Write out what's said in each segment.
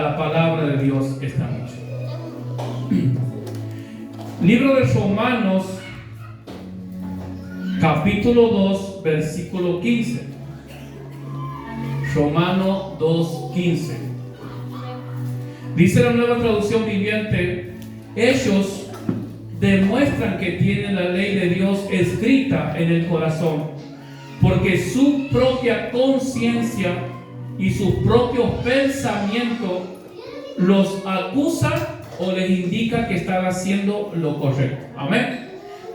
la palabra de Dios esta noche. Libro de Romanos, capítulo 2, versículo 15. Romanos 2:15. Dice la Nueva Traducción Viviente: ellos demuestran que tienen la ley de Dios escrita en el corazón, porque su propia conciencia y sus propios pensamientos los acusan o les indica que están haciendo lo correcto. Amén.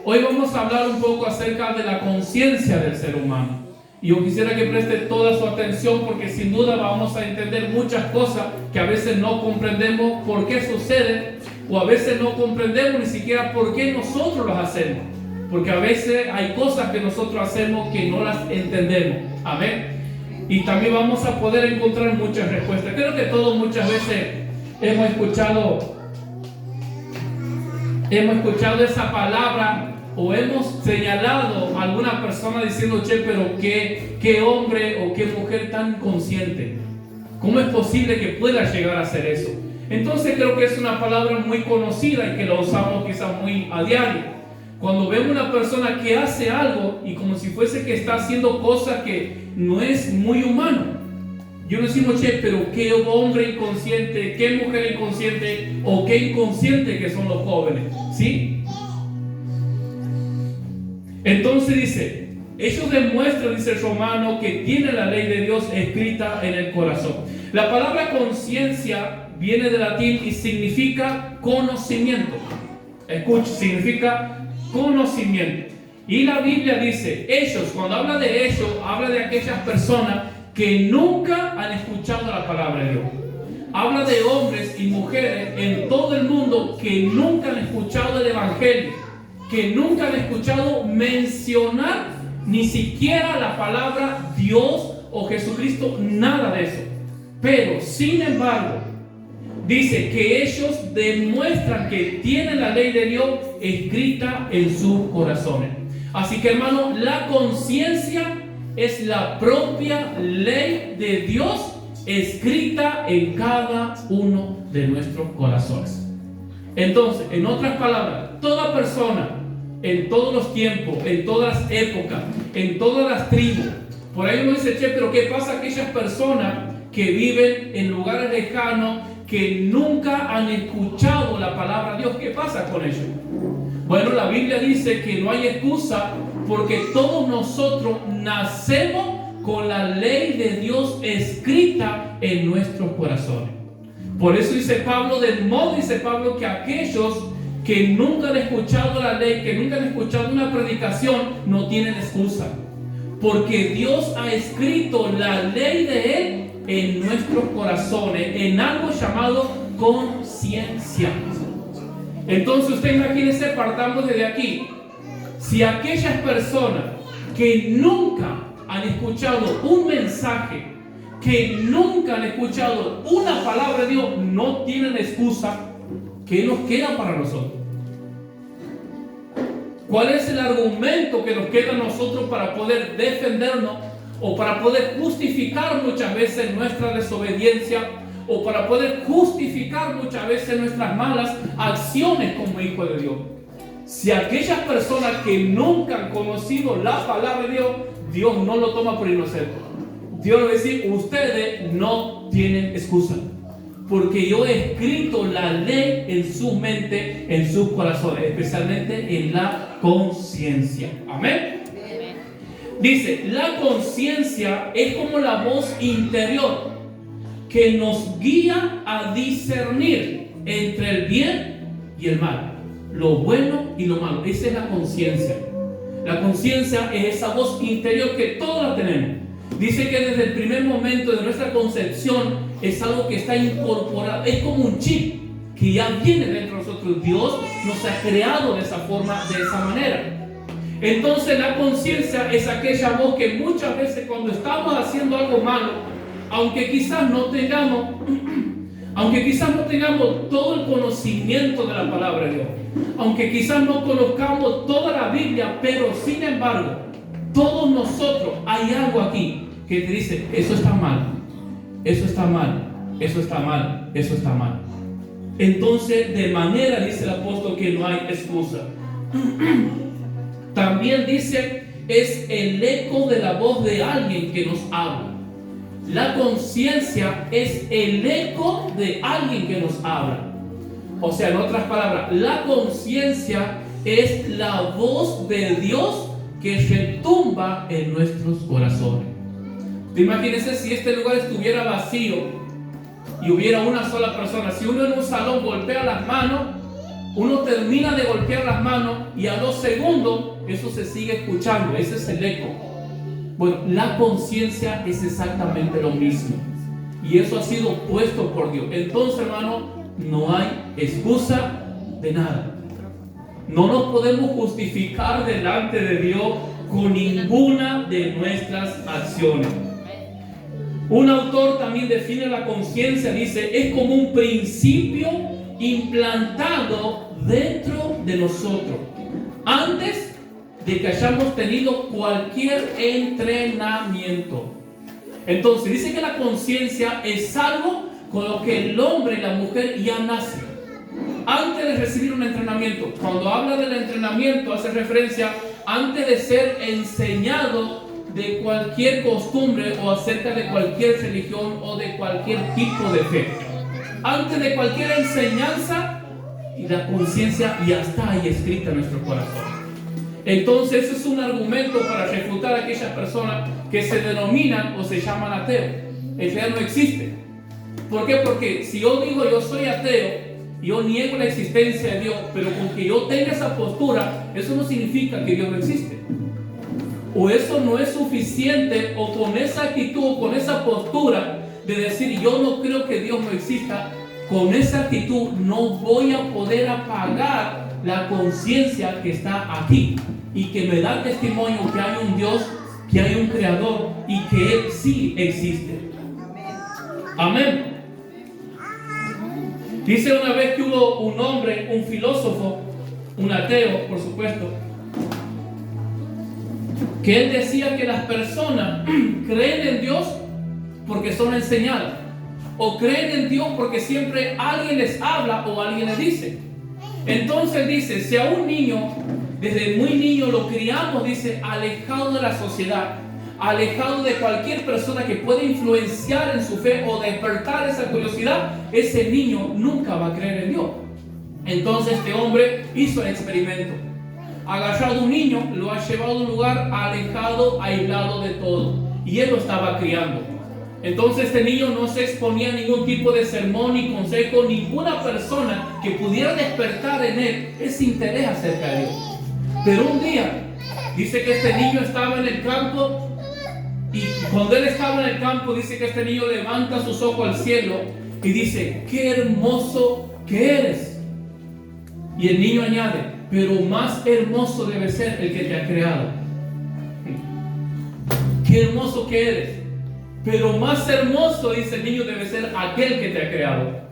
Hoy vamos a hablar un poco acerca de la conciencia del ser humano. Y yo quisiera que preste toda su atención, porque sin duda vamos a entender muchas cosas que a veces no comprendemos por qué suceden, o a veces no comprendemos ni siquiera por qué nosotros las hacemos. Porque a veces hay cosas que nosotros hacemos que no las entendemos. Amén. Y también vamos a poder encontrar muchas respuestas. Creo que todos muchas veces hemos escuchado esa palabra, o hemos señalado a alguna persona diciendo: che, pero qué hombre o qué mujer tan consciente. ¿Cómo es posible que pueda llegar a hacer eso? Entonces creo que es una palabra muy conocida y que la usamos quizás muy a diario. Cuando vemos una persona que hace algo y como si fuese que está haciendo cosas que no es muy humano, yo decimos: che, pero qué hombre inconsciente, qué mujer inconsciente, o qué inconsciente que son los jóvenes, ¿sí? Entonces dice, ellos demuestran, dice el Romano, que tienen la ley de Dios escrita en el corazón. La palabra conciencia viene del latín y significa conocimiento. Escucha, significa conocimiento. Y la Biblia dice, ellos, cuando habla de ellos, habla de aquellas personas que nunca han escuchado la palabra de Dios. Habla de hombres y mujeres en todo el mundo que nunca han escuchado el Evangelio, que nunca han escuchado mencionar ni siquiera la palabra Dios o Jesucristo, nada de eso. Pero, sin embargo, dice que ellos demuestran que tienen la ley de Dios escrita en sus corazones. Así que, hermano, la conciencia es la propia ley de Dios escrita en cada uno de nuestros corazones. Entonces, en otras palabras, toda persona, en todos los tiempos, en todas las épocas, en todas las tribus, por ahí uno dice: che, pero ¿qué pasa a aquellas personas que viven en lugares lejanos, que nunca han escuchado la palabra de Dios? ¿Qué pasa con ellos? Bueno, la Biblia dice que no hay excusa, porque todos nosotros nacemos con la ley de Dios escrita en nuestros corazones. Por eso dice Pablo, del modo dice Pablo, que aquellos que nunca han escuchado la ley, que nunca han escuchado una predicación, no tienen excusa, porque Dios ha escrito la ley de Él en nuestros corazones, en algo llamado conciencia. Entonces usted imagínese, partamos desde aquí. Si aquellas personas que nunca han escuchado un mensaje, que nunca han escuchado una palabra de Dios, no tienen excusa, ¿qué nos queda para nosotros? ¿Cuál es el argumento que nos queda a nosotros para poder defendernos, o para poder justificar muchas veces nuestra desobediencia, o para poder justificar muchas veces nuestras malas acciones como hijos de Dios? Si aquellas personas que nunca han conocido la palabra de Dios, Dios no lo toma por inocente. Dios le dice: ustedes no tienen excusa, porque yo he escrito la ley en su mente, en sus corazones, especialmente en la conciencia. Amén. Dice, la conciencia es como la voz interior que nos guía a discernir entre el bien y el mal, lo bueno y lo malo. Esa es la conciencia. La conciencia es esa voz interior que todos la tenemos. Dice que desde el primer momento de nuestra concepción es algo que está incorporado, es como un chip que ya viene dentro de nosotros. Dios nos ha creado de esa forma, de esa manera. Entonces la conciencia es aquella voz que muchas veces cuando estamos haciendo algo malo, aunque quizás no tengamos todo el conocimiento de la palabra de Dios, aunque quizás no conozcamos toda la Biblia, pero sin embargo, todos nosotros hay algo aquí que te dice: eso está mal, eso está mal, eso está mal, eso está mal. Entonces, de manera, dice el apóstol, que no hay excusa. También dice, es el eco de la voz de alguien que nos habla. La conciencia es el eco de alguien que nos habla. O sea, en otras palabras, la conciencia es la voz de Dios que retumba en nuestros corazones. Imagínense si este lugar estuviera vacío y hubiera una sola persona. Si uno en un salón golpea las manos, uno termina de golpear las manos y a 2 segundos eso se sigue escuchando. Ese es el eco. Bueno, la conciencia es exactamente lo mismo. Y eso ha sido puesto por Dios. Entonces, hermano, no hay excusa de nada. No nos podemos justificar delante de Dios con ninguna de nuestras acciones. Un autor también define la conciencia, dice, es como un principio implantado dentro de nosotros, antes de que hayamos tenido cualquier entrenamiento. Entonces, dice que la conciencia es algo con lo que el hombre y la mujer ya nacen, antes de recibir un entrenamiento. Cuando habla del entrenamiento, hace referencia antes de ser enseñado de cualquier costumbre o acerca de cualquier religión o de cualquier tipo de fe. Antes de cualquier enseñanza, y la conciencia ya está ahí escrita en nuestro corazón. Entonces, ese es un argumento para refutar a aquellas personas que se denominan o se llaman ateos. El Dios no existe. ¿Por qué? Porque si yo digo yo soy ateo, yo niego la existencia de Dios, pero con que yo tenga esa postura, eso no significa que Dios no existe. O eso no es suficiente, o con esa actitud, o con esa postura de decir yo no creo que Dios no exista, con esa actitud no voy a poder apagar la conciencia que está aquí y que me da testimonio que hay un Dios, que hay un creador y que Él sí existe. Amén. Dice una vez que hubo un hombre, un filósofo, un ateo, por supuesto, que él decía que las personas creen en Dios porque son enseñadas, o creen en Dios porque siempre alguien les habla o alguien les dice. Entonces dice, si a un niño, desde muy niño lo criamos, dice, alejado de la sociedad, alejado de cualquier persona que pueda influenciar en su fe o despertar esa curiosidad, ese niño nunca va a creer en Dios. Entonces este hombre hizo el experimento. Ha agarrado a un niño, lo ha llevado a un lugar alejado, aislado de todo, y él lo estaba criando. Entonces este niño no se exponía a ningún tipo de sermón ni consejo, ninguna persona que pudiera despertar en él ese interés acerca de Dios. Pero un día, dice que este niño estaba en el campo, y cuando él estaba en el campo, dice que este niño levanta sus ojos al cielo y dice, qué hermoso que eres. Y el niño añade, pero más hermoso debe ser el que te ha creado. Qué hermoso que eres. Pero más hermoso, dice el niño, debe ser aquel que te ha creado.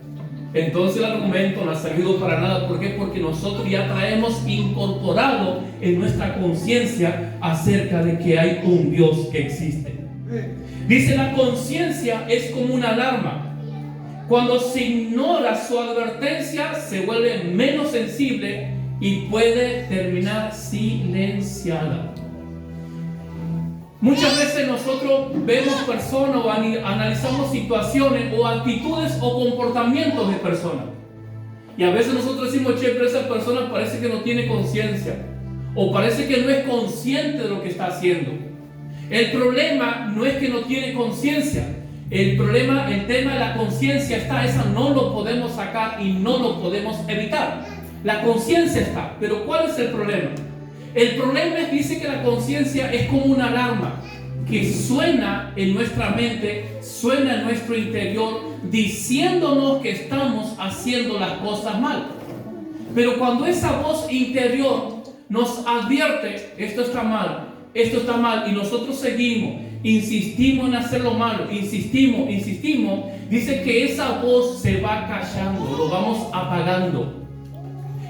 Entonces el argumento no ha servido para nada. ¿Por qué? Porque nosotros ya traemos incorporado en nuestra conciencia acerca de que hay un Dios que existe. Dice, la conciencia es como una alarma. Cuando se ignora su advertencia, se vuelve menos sensible y puede terminar silenciada. Muchas veces nosotros vemos personas o analizamos situaciones o actitudes o comportamientos de personas. Y a veces nosotros decimos, che, pero esa persona parece que no tiene conciencia. O parece que no es consciente de lo que está haciendo. El problema no es que no tiene conciencia. El tema de la conciencia está, esa no lo podemos sacar y no lo podemos evitar. La conciencia está, pero ¿cuál es el problema? El problema es, dice que la conciencia es como una alarma que suena en nuestra mente, suena en nuestro interior, diciéndonos que estamos haciendo las cosas mal. Pero cuando esa voz interior nos advierte, esto está mal, y nosotros seguimos, insistimos en hacer lo malo, insistimos, dice que esa voz se va callando, lo vamos apagando.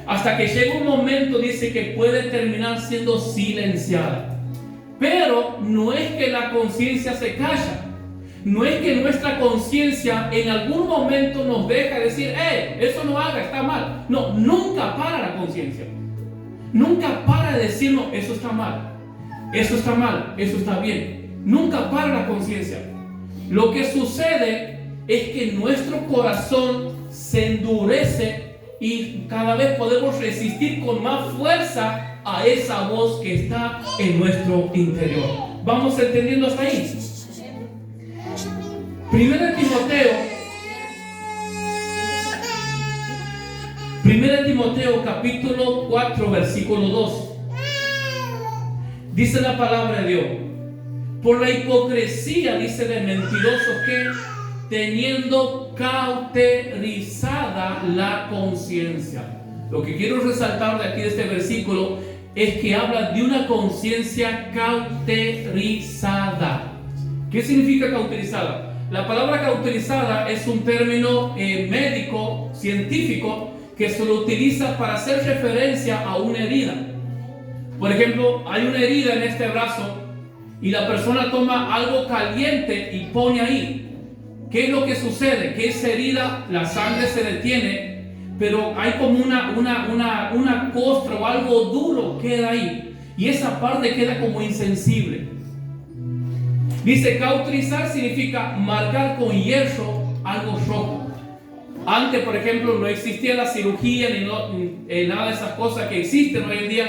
Hasta que llega un momento, dice que puede terminar siendo silenciada. Pero no es que la conciencia se calla, No es que nuestra conciencia en algún momento nos deja decir, eso no haga, está mal. No, nunca para la conciencia. Nunca para de decirnos, eso está mal, eso está mal, eso está bien. Nunca para la conciencia. Lo que sucede es que nuestro corazón se endurece y cada vez podemos resistir con más fuerza a esa voz que está en nuestro interior. ¿Vamos entendiendo hasta ahí? Primera Timoteo capítulo 4 versículo 2. Dice la palabra de Dios: por la hipocresía, dice, de mentirosos que teniendo cauterizada la conciencia. Lo que quiero resaltar de aquí de este versículo es que habla de una conciencia cauterizada. ¿Qué significa cauterizada? La palabra cauterizada es un término médico, científico, que se lo utiliza para hacer referencia a una herida. Por ejemplo, hay una herida en este brazo y la persona toma algo caliente y pone ahí. ¿Qué es lo que sucede? Que esa herida, la sangre se detiene, pero hay como una costra o algo duro queda ahí, y esa parte queda como insensible. Dice, cauterizar significa marcar con hierro algo rojo. Antes, por ejemplo, no existía la cirugía ni nada de esas cosas que existen hoy en día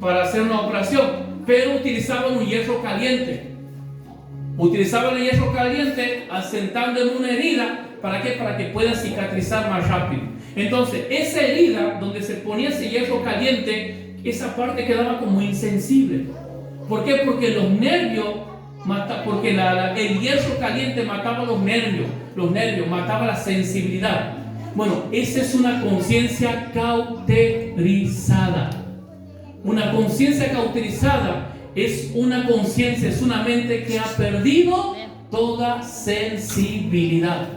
para hacer una operación, pero utilizaban un hierro caliente. Utilizaban el hierro caliente asentando en una herida. ¿Para qué? Para que pueda cicatrizar más rápido. Entonces, esa herida donde se ponía ese hierro caliente, esa parte quedaba como insensible. ¿Por qué? Porque los nervios, porque el hierro caliente mataba los nervios, mataba la sensibilidad. Bueno, esa es una conciencia cauterizada. Una conciencia cauterizada es una conciencia, es una mente que ha perdido toda sensibilidad.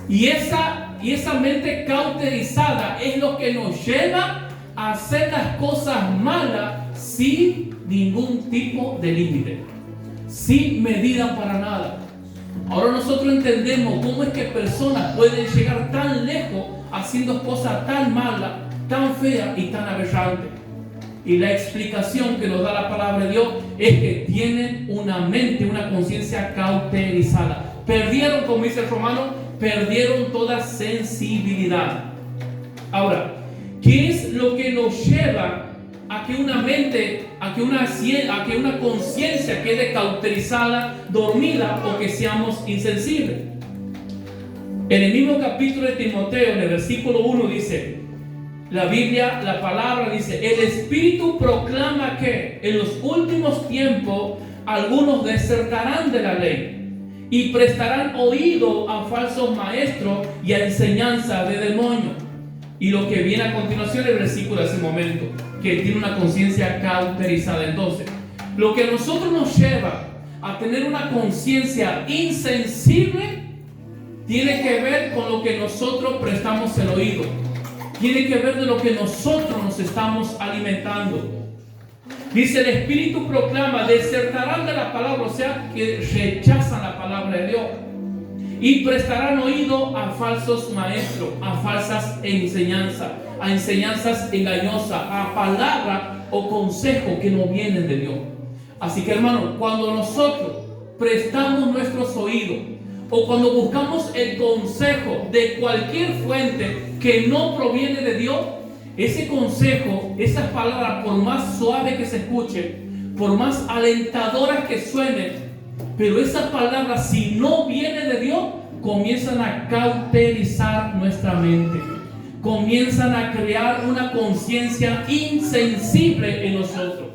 Y esa mente cauterizada es lo que nos lleva a hacer las cosas malas sin ningún tipo de límite, sin medida para nada. Ahora nosotros entendemos cómo es que personas pueden llegar tan lejos haciendo cosas tan malas, tan feas y tan aberrantes. Y la explicación que nos da la palabra de Dios es que tienen una mente, una conciencia cauterizada. Perdieron, como dice el romano, perdieron toda sensibilidad. Ahora, ¿qué es lo que nos lleva a que una mente, a que una conciencia quede cauterizada, dormida, o que seamos insensibles? En el mismo capítulo de Timoteo, en el versículo 1 dice, la Biblia, la palabra dice, el Espíritu proclama que en los últimos tiempos algunos desertarán de la ley y prestarán oído a falsos maestros y a enseñanza de demonios. Y lo que viene a continuación, el versículo de ese momento, que tiene una conciencia cauterizada. Entonces, lo que a nosotros nos lleva a tener una conciencia insensible tiene que ver con lo que nosotros prestamos el oído. Tiene que ver de lo que nosotros nos estamos alimentando. Dice, el Espíritu proclama, desertarán de la palabra, o sea, que rechazan la palabra de Dios. Y prestarán oído a falsos maestros, a falsas enseñanzas, a enseñanzas engañosas, a palabras o consejos que no vienen de Dios. Así que, hermano, cuando nosotros prestamos nuestros oídos, o cuando buscamos el consejo de cualquier fuente que no proviene de Dios, ese consejo, esas palabras, por más suave que se escuche, por más alentadoras que suenen, pero esas palabras, si no vienen de Dios, comienzan a cauterizar nuestra mente, comienzan a crear una conciencia insensible en nosotros.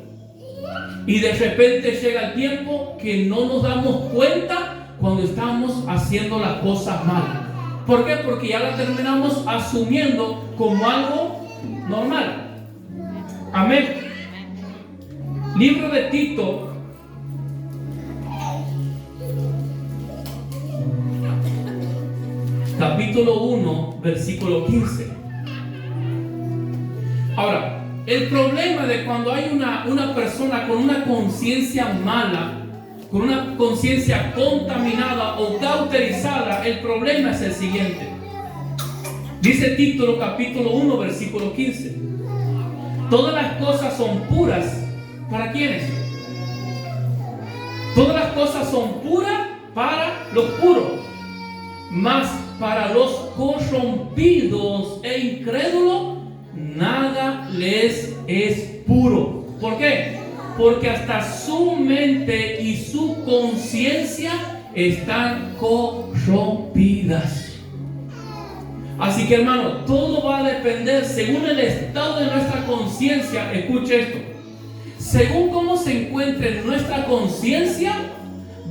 Y de repente llega el tiempo que no nos damos cuenta cuando estamos haciendo las cosas mal. ¿Por qué? Porque ya la terminamos asumiendo como algo normal. Amén. Libro de Tito, capítulo 1, versículo 15. Ahora, el problema de cuando hay una persona con una conciencia mala con una conciencia contaminada o cauterizada, el problema es el siguiente. Dice Tito capítulo 1, versículo 15. Todas las cosas son puras. ¿Para quiénes? Todas las cosas son puras para los puros, mas para los corrompidos e incrédulos nada les es puro. ¿Por qué? Porque hasta su mente y su conciencia están corrompidas. Así que, hermano, todo va a depender según el estado de nuestra conciencia. Escuche esto. Según cómo se encuentre nuestra conciencia,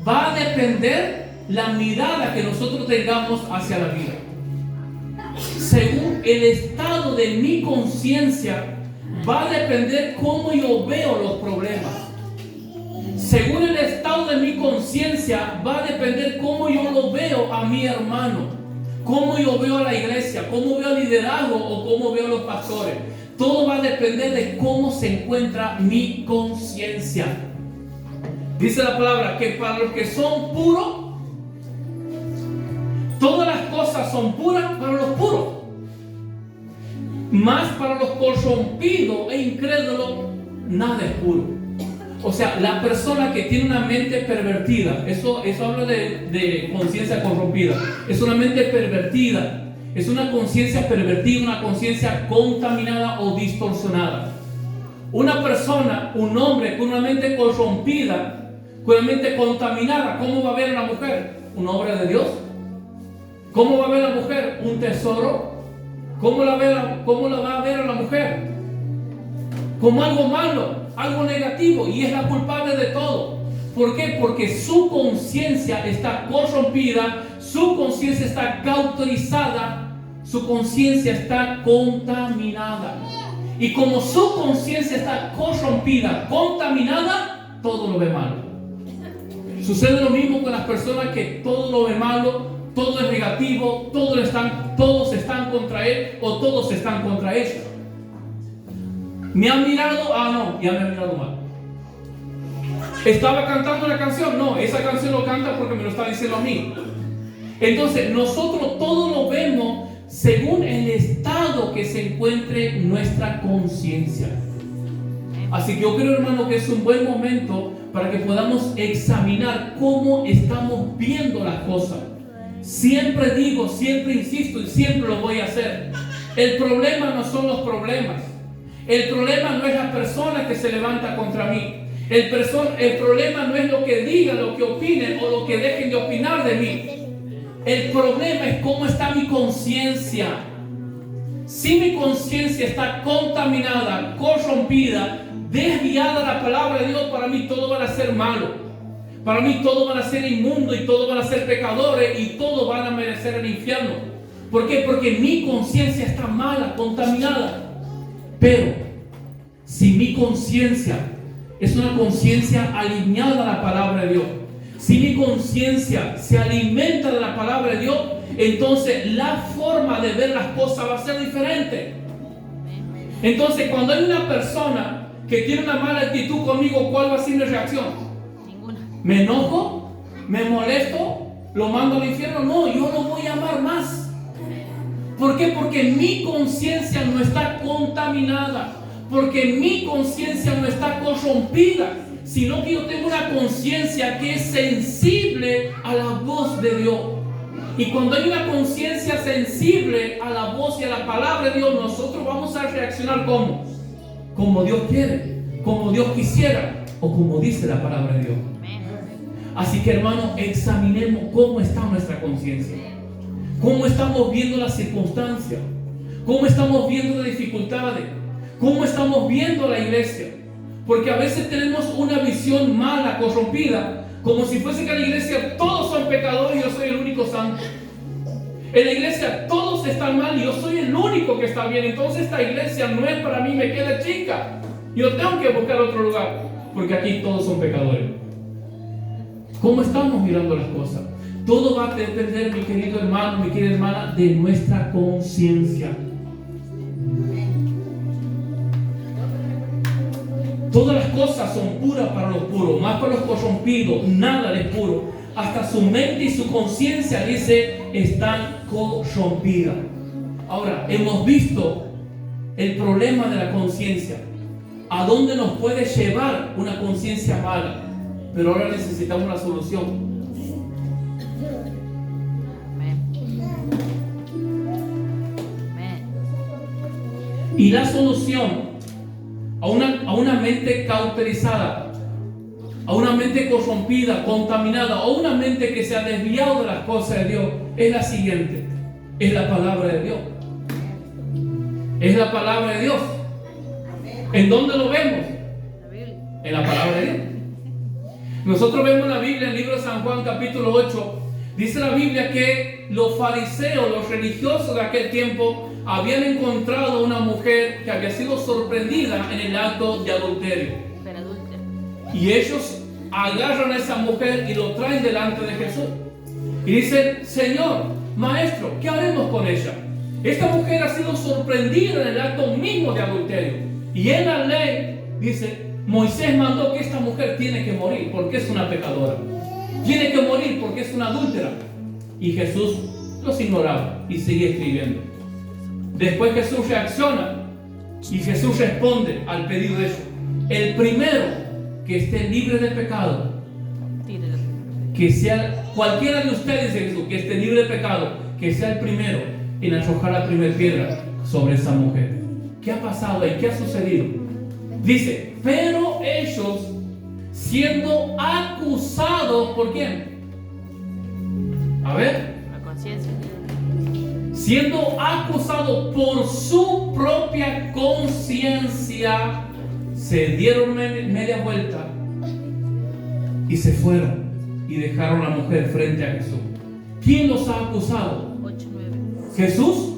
va a depender la mirada que nosotros tengamos hacia la vida. Según el estado de mi conciencia, va a depender cómo yo veo los problemas. Según el estado de mi conciencia, va a depender cómo yo lo veo a mi hermano, cómo yo veo a la iglesia, cómo veo al liderazgo o cómo veo a los pastores. Todo va a depender de cómo se encuentra mi conciencia. Dice la palabra que para los que son puros, todas las cosas son puras para los puros, mas para los corrompidos e incrédulos nada es puro. O sea, la persona que tiene una mente pervertida, eso habla de conciencia corrompida, es una mente pervertida, es una conciencia pervertida, una conciencia contaminada o distorsionada. Una persona, un hombre con una mente corrompida, con una mente contaminada, ¿cómo va a ver a la mujer? ¿Una obra de Dios? ¿Cómo va a ver a la mujer? ¿Un tesoro? ¿Cómo la va a ver a la mujer? Como algo malo, algo negativo, y es la culpable de todo. ¿Por qué? Porque su conciencia está corrompida, su conciencia está cauterizada, su conciencia está contaminada. Y como su conciencia está corrompida, contaminada, todo lo ve malo. Sucede lo mismo con las personas que todo lo ve malo, todo es negativo, todos están contra él o todos están contra ella. ¿Me han mirado? Ah, no, ya me han mirado mal. ¿Estaba cantando una canción? No, esa canción lo canta porque me lo está diciendo a mí. Entonces, nosotros todo lo vemos según el estado que se encuentre nuestra conciencia. Así que yo creo, hermano, que es un buen momento para que podamos examinar cómo estamos viendo las cosas. Siempre digo, siempre insisto y siempre lo voy a hacer. El problema no son los problemas. El problema no es la persona que se levanta contra mí. El problema no es lo que digan, lo que opinen o lo que dejen de opinar de mí. El problema es cómo está mi conciencia. Si mi conciencia está contaminada, corrompida, desviada de la palabra de Dios, para mí todo va a ser malo. Para mí todo van a ser inmundo y todos van a ser pecadores y todos van a merecer el infierno. ¿Por qué? Porque mi conciencia está mala, contaminada. Pero si mi conciencia es una conciencia alineada a la palabra de Dios, si mi conciencia se alimenta de la palabra de Dios, entonces la forma de ver las cosas va a ser diferente. Entonces, cuando hay una persona que tiene una mala actitud conmigo, ¿cuál va a ser mi reacción? Ninguna. ¿Me enojo? ¿Me molesto? ¿Lo mando al infierno? No, yo no voy a amar más. ¿Por qué? Porque mi conciencia no está contaminada, porque mi conciencia no está corrompida, sino que yo tengo una conciencia que es sensible a la voz de Dios. Y cuando hay una conciencia sensible a la voz y a la palabra de Dios, nosotros vamos a reaccionar ¿cómo? Como Dios quiere, como Dios quisiera o como dice la palabra de Dios. Así que, hermanos, examinemos cómo está nuestra conciencia. ¿Cómo estamos viendo las circunstancias? ¿Cómo estamos viendo las dificultades? ¿Cómo estamos viendo la iglesia? Porque a veces tenemos una visión mala, corrompida, como si fuese que en la iglesia todos son pecadores y yo soy el único santo. En la iglesia todos están mal y yo soy el único que está bien. Entonces esta iglesia no es para mí, me queda chica. Yo tengo que buscar otro lugar, porque aquí todos son pecadores. ¿Cómo estamos mirando las cosas? Todo va a depender, mi querido hermano, mi querida hermana, de nuestra conciencia. Todas las cosas son puras para los puros, más para los corrompidos, nada es puro. Hasta su mente y su conciencia, dice, están corrompidas. Ahora, hemos visto el problema de la conciencia, a dónde nos puede llevar una conciencia mala, pero ahora necesitamos la solución. Y la solución a una mente cauterizada, a una mente corrompida, contaminada, a una mente que se ha desviado de las cosas de Dios, es la siguiente: es la palabra de Dios. Es la palabra de Dios. ¿En dónde lo vemos? En la palabra de Dios. Nosotros vemos en la Biblia, en el libro de San Juan, capítulo 8, dice la Biblia que los fariseos, los religiosos de aquel tiempo, habían encontrado una mujer que había sido sorprendida en el acto de adulterio. Y ellos agarran a esa mujer y lo traen delante de Jesús. Y dicen: Señor, Maestro, ¿qué haremos con ella? Esta mujer ha sido sorprendida en el acto mismo de adulterio. Y en la ley, dice, Moisés mandó que esta mujer tiene que morir porque es una pecadora. Tiene que morir porque es una adúltera. Y Jesús los ignoraba y seguía escribiendo. Después Jesús reacciona y Jesús responde al pedido de ellos: el primero que esté libre de pecado, que sea cualquiera de ustedes, dice Jesús, que esté libre de pecado, que sea el primero en arrojar la primera piedra sobre esa mujer. ¿Qué ha pasado ahí? ¿Qué ha sucedido? Dice: pero ellos, siendo acusados, ¿por quién? A ver. La conciencia. Siendo acusados por su propia conciencia, se dieron media vuelta y se fueron y dejaron a la mujer frente a Jesús. ¿Quién los ha acusado? 8, 9. Jesús.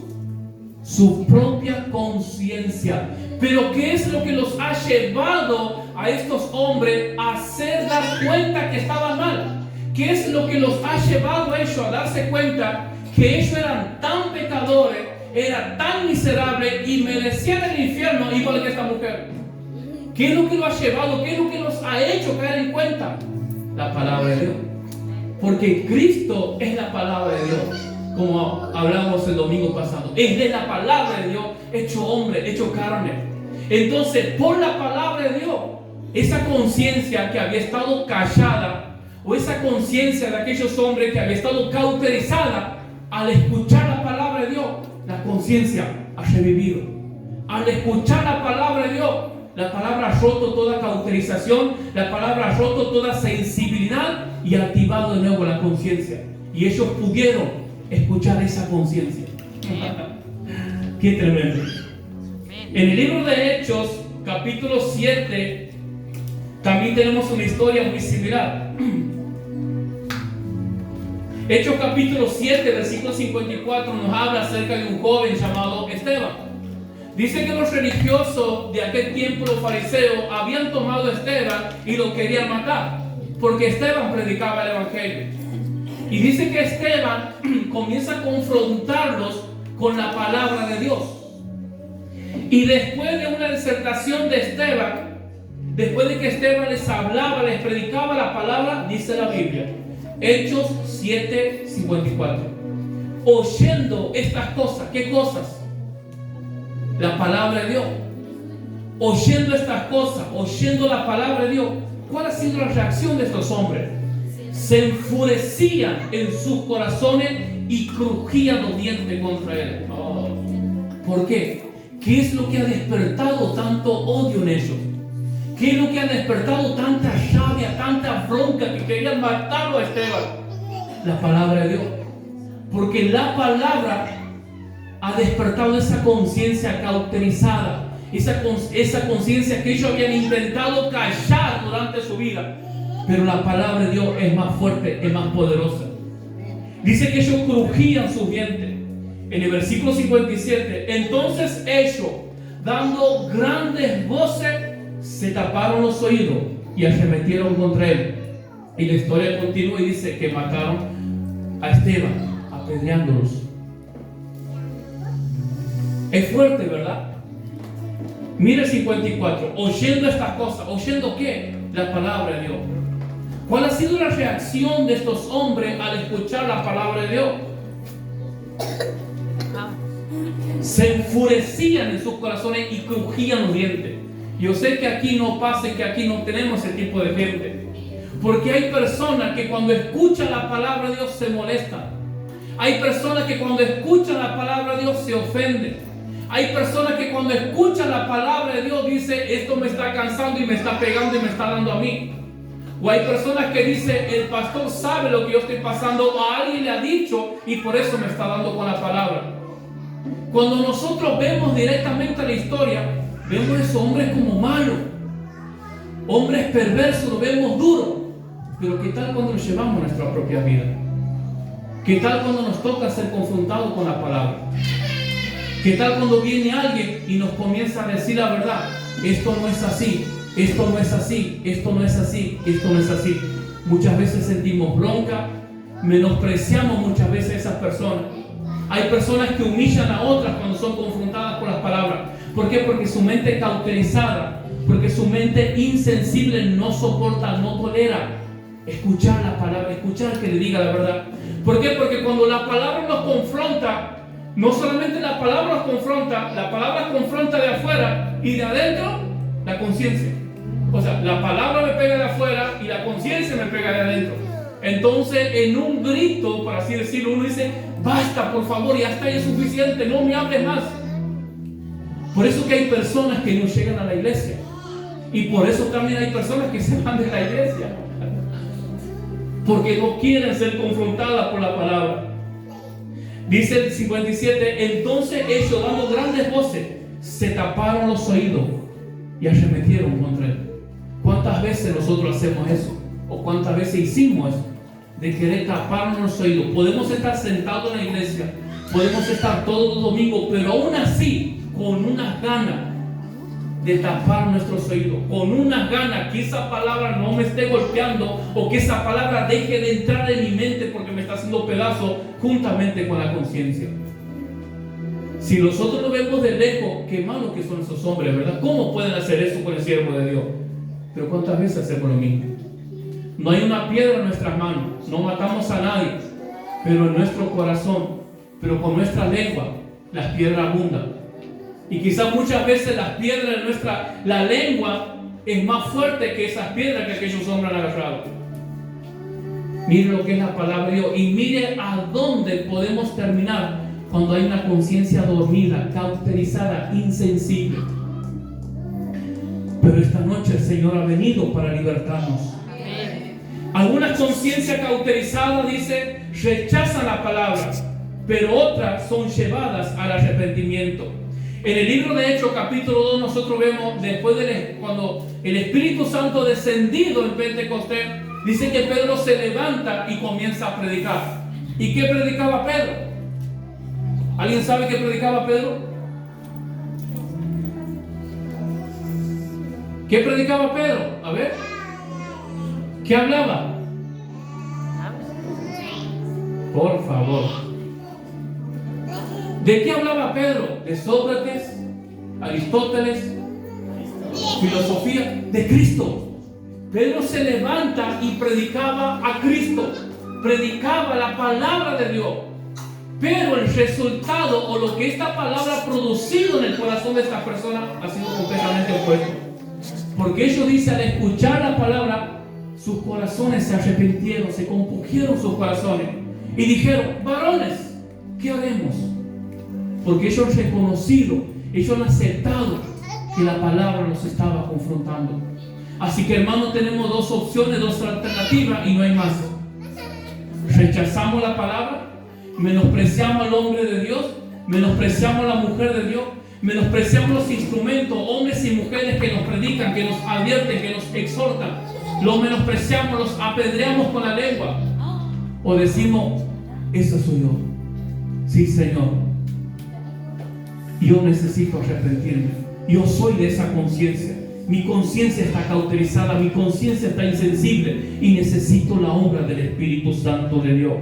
Su propia conciencia. Pero ¿qué es lo que los ha llevado a estos hombres a hacer dar cuenta que estaban mal? ¿Qué es lo que los ha llevado a ellos a darse cuenta que ellos eran tan pecadores, eran tan miserables y merecían el infierno igual que esta mujer? ¿Qué es lo que los ha llevado? ¿Qué es lo que los ha hecho caer en cuenta? La palabra de Dios. Porque Cristo es la palabra de Dios, como hablamos el domingo pasado. Es de la palabra de Dios hecho hombre, hecho carne. Entonces, por la palabra de Dios, esa conciencia que había estado callada, o esa conciencia de aquellos hombres que había estado cauterizada, al escuchar la palabra de Dios, la conciencia ha revivido. Al escuchar la palabra de Dios, la palabra ha roto toda cauterización, la palabra ha roto toda sensibilidad y ha activado de nuevo la conciencia. Y ellos pudieron escuchar esa conciencia. Qué tremendo. En el libro de Hechos, capítulo 7, también tenemos una historia muy similar. Hechos capítulo 7, versículo 54 nos habla acerca de un joven llamado Esteban. Dice que los religiosos de aquel tiempo, los fariseos, habían tomado a Esteban y lo querían matar, porque Esteban predicaba el evangelio. Y dice que Esteban comienza a confrontarlos con la palabra de Dios. Y después de una disertación de Esteban, después de que Esteban les hablaba, les predicaba la palabra, dice la Biblia, Hechos 7:54. Oyendo estas cosas, ¿qué cosas? La palabra de Dios. Oyendo estas cosas, oyendo la palabra de Dios, ¿cuál ha sido la reacción de estos hombres? Se enfurecían en sus corazones y crujían los dientes contra él. Oh. ¿Por qué? ¿Qué es lo que ha despertado tanto odio en ellos? ¿Qué es lo que ha despertado tanta rabia, tanta bronca que querían matarlo a Esteban? La palabra de Dios. Porque la palabra ha despertado esa conciencia cauterizada, esa conciencia que ellos habían intentado callar durante su vida. Pero la palabra de Dios es más fuerte, es más poderosa. Dice que ellos crujían sus dientes. En el versículo 57, entonces ellos, dando grandes voces, se taparon los oídos y arremetieron contra él. Y la historia continúa y dice que mataron a Esteban, apedreándolos. Es fuerte, ¿verdad? Mire el 54. Oyendo estas cosas. ¿Oyendo qué? La palabra de Dios. ¿Cuál ha sido la reacción de estos hombres al escuchar la palabra de Dios? Se enfurecían en sus corazones y crujían los dientes. Yo sé que aquí no pasa y que aquí no tenemos ese tipo de gente. Porque hay personas que cuando escuchan la palabra de Dios se molestan. Hay personas que cuando escuchan la palabra de Dios se ofenden. Hay personas que cuando escuchan la palabra de Dios dicen, esto me está cansando y me está pegando y me está dando a mí. O hay personas que dicen, el pastor sabe lo que yo estoy pasando, o a alguien le ha dicho y por eso me está dando con la palabra. Cuando nosotros vemos directamente la historia, vemos a esos hombres como malos, hombres perversos, lo vemos duros. Pero ¿qué tal cuando nos llevamos a nuestra propia vida? ¿Qué tal cuando nos toca ser confrontados con la palabra? ¿Qué tal cuando viene alguien y nos comienza a decir la verdad? Esto no es así, esto no es así, esto no es así, esto no es así. Muchas veces sentimos bronca, menospreciamos muchas veces a esas personas. Hay personas que humillan a otras cuando son confrontadas por las palabras. ¿Por qué? Porque su mente cauterizada, porque su mente insensible no soporta, no tolera escuchar la palabra, escuchar que le diga la verdad. ¿Por qué? Porque cuando la palabra nos confronta, no solamente la palabra nos confronta, la palabra confronta de afuera y de adentro la conciencia. O sea, la palabra me pega de afuera y la conciencia me pega de adentro. Entonces, en un grito, por así decirlo, uno dice, basta, por favor, ya está, ya es suficiente, no me hables más. Por eso que hay personas que no llegan a la iglesia. Y por eso también hay personas que se van de la iglesia. Porque no quieren ser confrontadas por la palabra. Dice el 57, entonces ellos, dando grandes voces, se taparon los oídos y arremetieron contra él. ¿Cuántas veces nosotros hacemos eso? ¿O cuántas veces hicimos eso? De querer taparnos los oídos. Podemos estar sentados en la iglesia, podemos estar todos los domingos, pero aún así, con unas ganas de tapar nuestros oídos, con unas ganas que esa palabra no me esté golpeando o que esa palabra deje de entrar en mi mente porque me está haciendo pedazo juntamente con la conciencia. Si nosotros lo vemos de lejos, qué malos que son esos hombres, ¿verdad? ¿Cómo pueden hacer eso con el siervo de Dios? Pero ¿cuántas veces hacemos lo mismo? No hay una piedra en nuestras manos, no matamos a nadie, pero en nuestro corazón, pero con nuestra lengua, las piedras abundan. Y quizás muchas veces las piedras de la lengua es más fuerte que esas piedras que aquellos hombres han agarrado. Mire lo que es la palabra de Dios y mire a dónde podemos terminar cuando hay una conciencia dormida, cauterizada, insensible. Pero esta noche el Señor ha venido para libertarnos. Algunas conciencias cauterizadas, dice, rechazan la palabra, pero otras son llevadas al arrepentimiento. En el libro de Hechos, capítulo 2, nosotros vemos, después cuando el Espíritu Santo descendido en Pentecostés, dice que Pedro se levanta y comienza a predicar. ¿Y qué predicaba Pedro? ¿Alguien sabe qué predicaba Pedro? ¿Qué predicaba Pedro? A ver. ¿Qué hablaba? Por favor. ¿De qué hablaba Pedro? ¿De Sócrates? ¿Aristóteles? ¿Filosofía? De Cristo. Pedro se levanta y predicaba a Cristo. Predicaba la palabra de Dios. Pero el resultado o lo que esta palabra ha producido en el corazón de esta persona ha sido completamente opuesto. Porque ellos dicen, al escuchar la palabra, sus corazones se arrepintieron, se compugieron sus corazones y dijeron, varones, ¿qué haremos? Porque ellos han reconocido, ellos han aceptado que la palabra nos estaba confrontando. Así que, hermanos, tenemos dos opciones, dos alternativas y no hay más. Rechazamos la palabra, menospreciamos al hombre de Dios, menospreciamos a la mujer de Dios, menospreciamos los instrumentos, hombres y mujeres que nos predican, que nos advierten, que nos exhortan. Los menospreciamos, los apedreamos con la lengua. O decimos, eso soy yo. Sí, Señor. Yo necesito arrepentirme. Yo soy de esa conciencia. Mi conciencia está cauterizada, mi conciencia está insensible y necesito la obra del Espíritu Santo de Dios.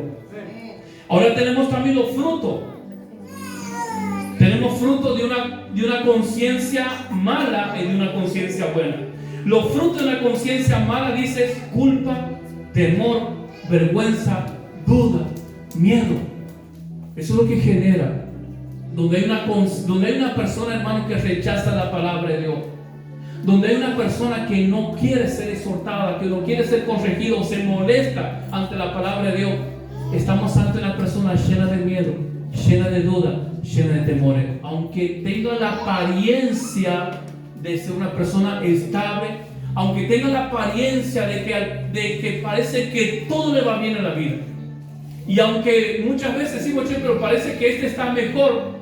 Ahora tenemos también los frutos. Tenemos Tenemos fruto de una conciencia mala y de una conciencia buena. Los frutos de una conciencia mala dices culpa, temor, vergüenza, duda, miedo. Eso es lo que genera. Donde hay una persona, hermano, que rechaza la palabra de Dios. Donde hay una persona que no quiere ser exhortada, que no quiere ser corregida o se molesta ante la palabra de Dios. Estamos ante una persona llena de miedo, llena de duda, llena de temores. Aunque tenga la apariencia de ser una persona estable, aunque tenga la apariencia de que parece que todo le va bien en la vida. Y aunque muchas veces decimos, pero parece que este está mejor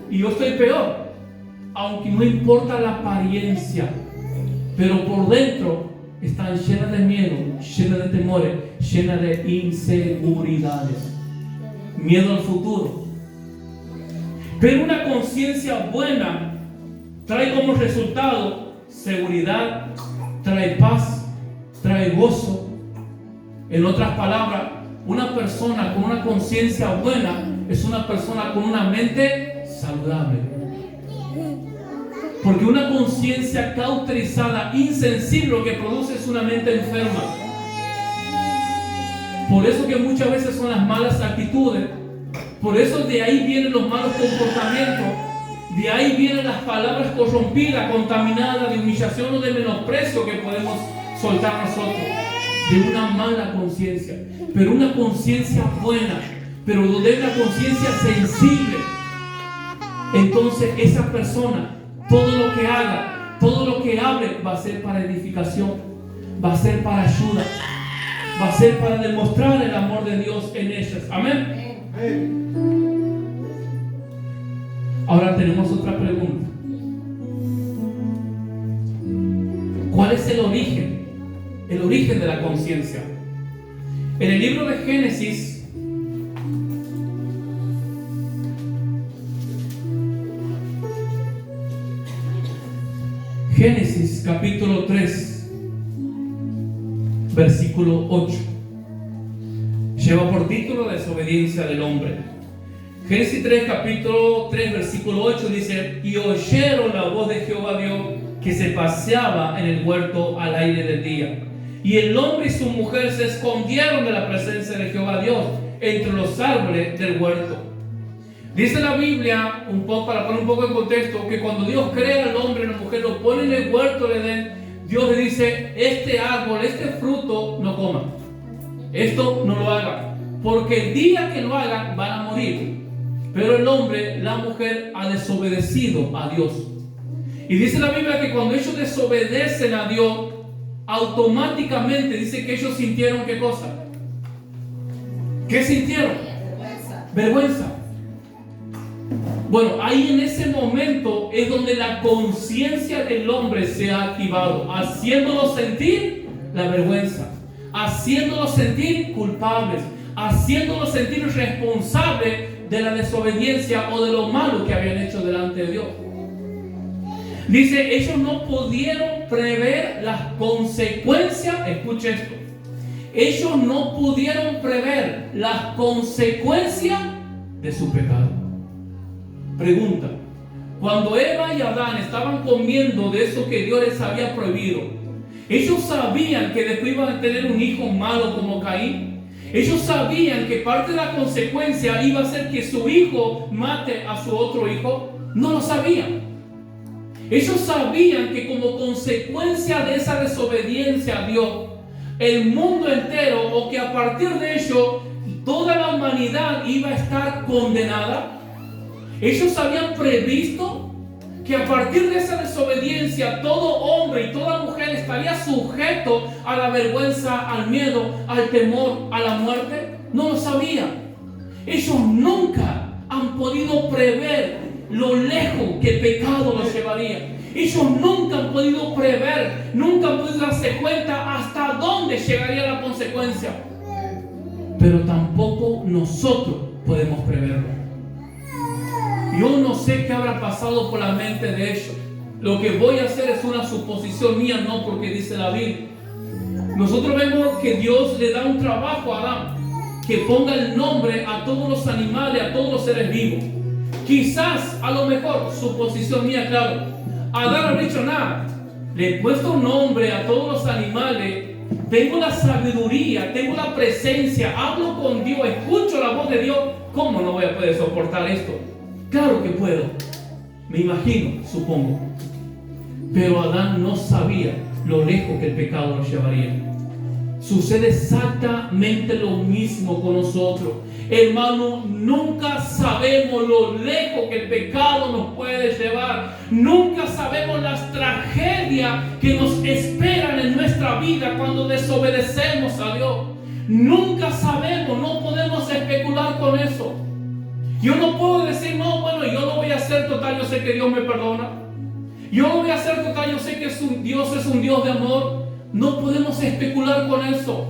y yo estoy peor. Aunque no importa la apariencia, pero por dentro están llenas de miedo, llenas de temores, llenas de inseguridades, miedo al futuro. Pero una conciencia buena trae como resultado seguridad, trae paz, trae gozo. En otras palabras, una persona con una conciencia buena es una persona con una mente saludable. Porque una conciencia cauterizada, insensible, lo que produce es una mente enferma. Por eso que muchas veces son las malas actitudes. Por eso de ahí vienen los malos comportamientos. De ahí vienen las palabras corrompidas, contaminadas, de humillación o de menosprecio que podemos soltar nosotros. De una mala conciencia. Pero una conciencia buena. Pero donde hay una conciencia sensible. Entonces esa persona, todo lo que haga, todo lo que hable, va a ser para edificación, va a ser para ayuda, va a ser para demostrar el amor de Dios en ellas. Amén. Ahora tenemos otra pregunta. ¿Cuál es el origen? El origen de la conciencia. En el libro de Génesis, Génesis capítulo 3, versículo 8. Lleva por título desobediencia del hombre. Génesis 3, capítulo 3, versículo 8 dice: y oyeron la voz de Jehová Dios que se paseaba en el huerto al aire del día. Y el hombre y su mujer se escondieron de la presencia de Jehová Dios entre los árboles del huerto. Dice la Biblia, un poco, para poner un poco en contexto, que cuando Dios crea al hombre y a la mujer, lo pone en el huerto de Edén, Dios le dice: este árbol, este fruto, no coma. Esto no lo haga, porque el día que lo hagan van a morir. Pero el hombre, la mujer, ha desobedecido a Dios. Y dice la Biblia que cuando ellos desobedecen a Dios, automáticamente dice que ellos sintieron ¿qué cosa? ¿Qué sintieron? Vergüenza. Bueno, ahí en ese momento es donde la conciencia del hombre se ha activado, haciéndolo sentir la vergüenza, haciéndolo sentir culpables, haciéndolo sentir responsables de la desobediencia o de lo malo que habían hecho delante de Dios. Dice, ellos no pudieron prever las consecuencias, escuche esto, ellos no pudieron prever las consecuencias de su pecado. Pregunta: cuando Eva y Adán estaban comiendo de eso que Dios les había prohibido, ellos sabían que después iban a tener un hijo malo como Caín. Ellos sabían que parte de la consecuencia iba a ser que su hijo mate a su otro hijo. No lo sabían. Ellos sabían que como consecuencia de esa desobediencia a Dios, el mundo entero, o que a partir de ello toda la humanidad iba a estar condenada. Ellos habían previsto que a partir de esa desobediencia todo hombre y toda mujer estaría sujeto a la vergüenza, al miedo, al temor, a la muerte. No lo sabían. Ellos nunca han podido prever lo lejos que el pecado los llevaría. Ellos nunca han podido prever, nunca han podido darse cuenta hasta dónde llegaría la consecuencia. Pero tampoco nosotros podemos preverlo. Yo no sé qué habrá pasado por la mente de ellos. Lo que voy a hacer es una suposición mía, no porque dice la Biblia. Nosotros vemos que Dios le da un trabajo a Adán, que ponga el nombre a todos los animales, a todos los seres vivos, Quizás, a lo mejor, suposición mía, claro, Adán ha dicho nada. Le he puesto un nombre a todos los animales. Tengo la sabiduría, tengo la presencia, hablo con Dios, escucho la voz de Dios. ¿Cómo no voy a poder soportar esto? Claro que puedo. Me imagino, supongo. Pero Adán no sabía lo lejos que el pecado nos llevaría. Sucede exactamente lo mismo con nosotros. Hermano, nunca sabemos lo lejos que el pecado nos puede llevar. Nunca sabemos las tragedias que nos esperan en nuestra vida cuando desobedecemos a Dios. Nunca sabemos, no podemos especular con eso. Yo no puedo decir, no, bueno, yo lo voy a hacer total, yo sé que Dios me perdona. Yo lo voy a hacer total, yo sé que Dios es un Dios de amor. No podemos especular con eso.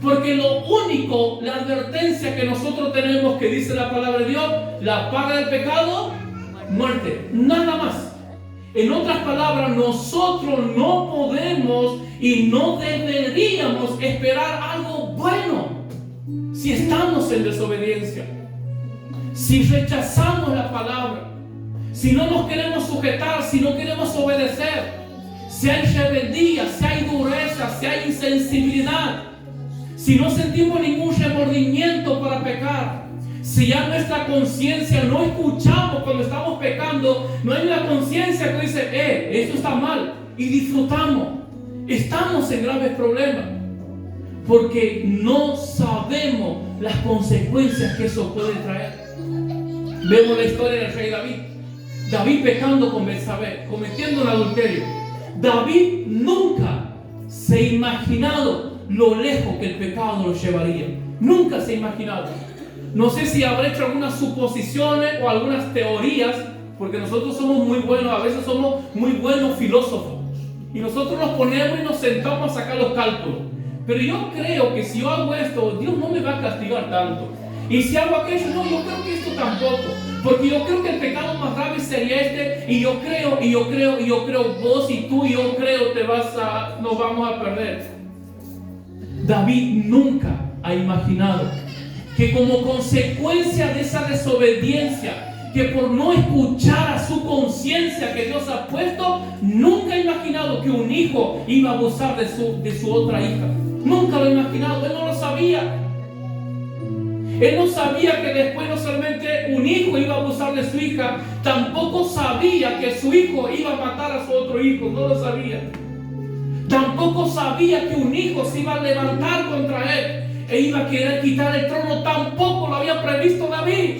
Porque lo único, la advertencia que nosotros tenemos, que dice la palabra de Dios, la paga del pecado, muerte. Nada más. En otras palabras, nosotros no podemos y no deberíamos esperar algo bueno si estamos en desobediencia. Si rechazamos la palabra, si no nos queremos sujetar, si no queremos obedecer, si hay rebeldía, si hay dureza, si hay insensibilidad, si no sentimos ningún remordimiento para pecar, si ya nuestra conciencia no escuchamos cuando estamos pecando, no hay una conciencia que dice, esto está mal, y disfrutamos, estamos en graves problemas, porque no sabemos las consecuencias que eso puede traer. Vemos la historia del rey David. David pecando con Betsabé, cometiendo un adulterio. David nunca se ha imaginado lo lejos que el pecado lo llevaría. Nunca se ha imaginado. No sé si habrá hecho algunas suposiciones o algunas teorías, porque nosotros somos muy buenos, a veces somos muy buenos filósofos. Y nosotros nos ponemos y nos sentamos a sacar los cálculos. Pero yo creo que si yo hago esto, Dios no me va a castigar tanto. Y si hago aquello, no, yo creo que esto tampoco. Porque yo creo que el pecado más grave sería este. Y yo creo, vos y tú y yo creo, nos vamos a perder. David nunca ha imaginado que como consecuencia de esa desobediencia, que por no escuchar a su conciencia que Dios ha puesto, nunca ha imaginado que un hijo iba a abusar de su otra hija. Nunca lo ha imaginado, él no lo sabía. Él no sabía que después no solamente un hijo iba a abusar de su hija, tampoco sabía que su hijo iba a matar a su otro hijo, no lo sabía. Tampoco sabía que un hijo se iba a levantar contra él e iba a querer quitar el trono, tampoco lo había previsto David.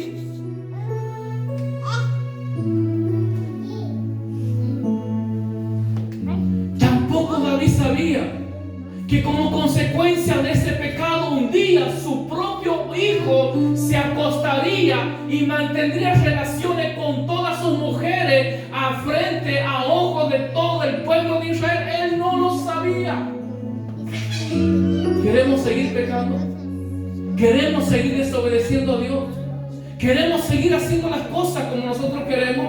Tampoco David sabía que como consecuencia de ese pecado un día su propio hijo se acostaría y mantendría relaciones con todas sus mujeres a ojos de todo el pueblo de Israel. Él no lo sabía. ¿Queremos seguir pecando? ¿Queremos seguir desobedeciendo a Dios? ¿Queremos seguir haciendo las cosas como nosotros queremos?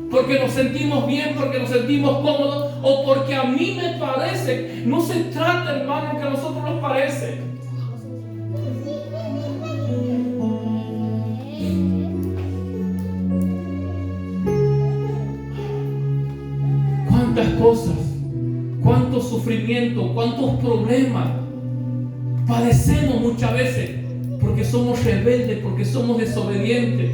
Porque nos sentimos bien, porque nos sentimos cómodos, o porque a mí me parece. No se trata, hermano, que a nosotros nos parece. Cuántas cosas, cuánto sufrimiento, cuántos problemas padecemos muchas veces porque somos rebeldes, porque somos desobedientes.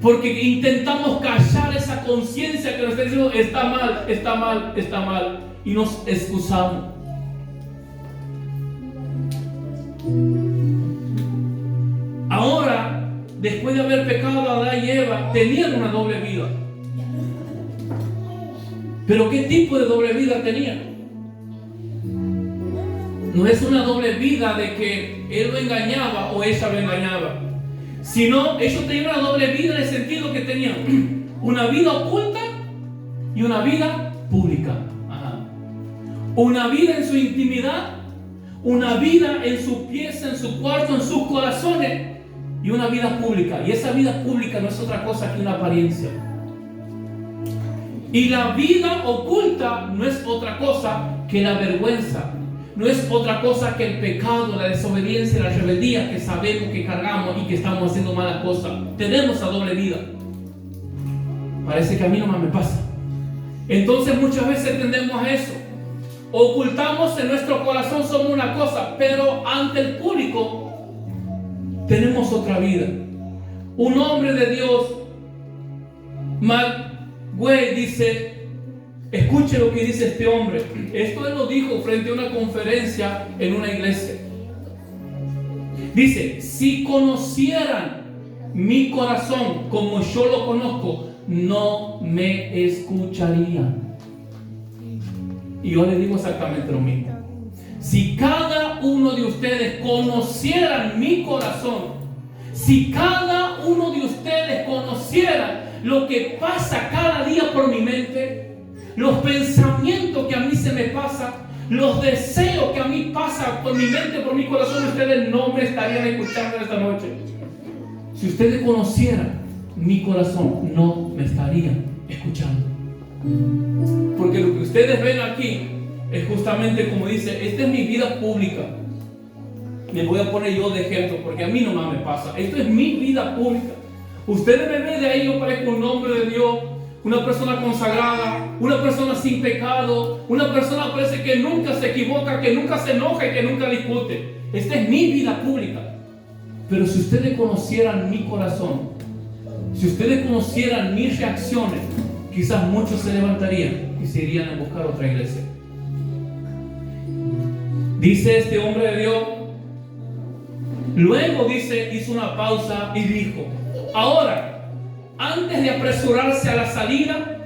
Porque intentamos callar esa conciencia que nos está diciendo está mal, está mal, está mal. Y nos excusamos. Ahora, después de haber pecado, Adán y Eva tenían una doble vida. ¿Pero qué tipo de doble vida tenían? No es una doble vida de que él lo engañaba o ella lo engañaba, sino ellos tenían una doble vida en el sentido que tenían una vida oculta y una vida pública. Una vida en su intimidad, una vida en su pieza, en su cuarto, en sus corazones, y una vida pública. Y esa vida pública no es otra cosa que una apariencia. Y la vida oculta no es otra cosa que la vergüenza. no es otra cosa que el pecado, la desobediencia, la rebeldía que sabemos que cargamos y que estamos haciendo malas cosas. Tenemos esa doble vida. Parece que a mí nomás me pasa. Entonces muchas veces tendemos a eso. Ocultamos en nuestro corazón somos una cosa, pero ante el público tenemos otra vida. Un hombre de Dios, McGuey, dice, escuche lo que dice este hombre. Esto él lo dijo frente a una conferencia en una iglesia. Dice, si conocieran mi corazón como yo lo conozco, no me escucharían. Y yo le digo exactamente lo mismo. Si cada uno de ustedes conocieran mi corazón, si cada uno de ustedes conocieran lo que pasa cada día por mi mente, los pensamientos que a mí se me pasan, los deseos que a mí pasan por mi mente, por mi corazón, ustedes no me estarían escuchando esta noche. Si ustedes conocieran mi corazón, no me estarían escuchando. Porque lo que ustedes ven aquí es justamente como dice, esta es mi vida pública. Me voy a poner yo de ejemplo porque a mí nomás me pasa. Esto es mi vida pública. Ustedes me ven de ahí, yo parezco un hombre de Dios, una persona consagrada, una persona sin pecado, una persona parece que nunca se equivoca, que nunca se enoja y que nunca discute. Esta es mi vida pública. Pero si ustedes conocieran mi corazón, si ustedes conocieran mis reacciones, quizás muchos se levantarían y se irían a buscar otra iglesia. Dice este hombre de Dios. Luego dice, hizo una pausa y dijo, ahora, antes de apresurarse a la salida,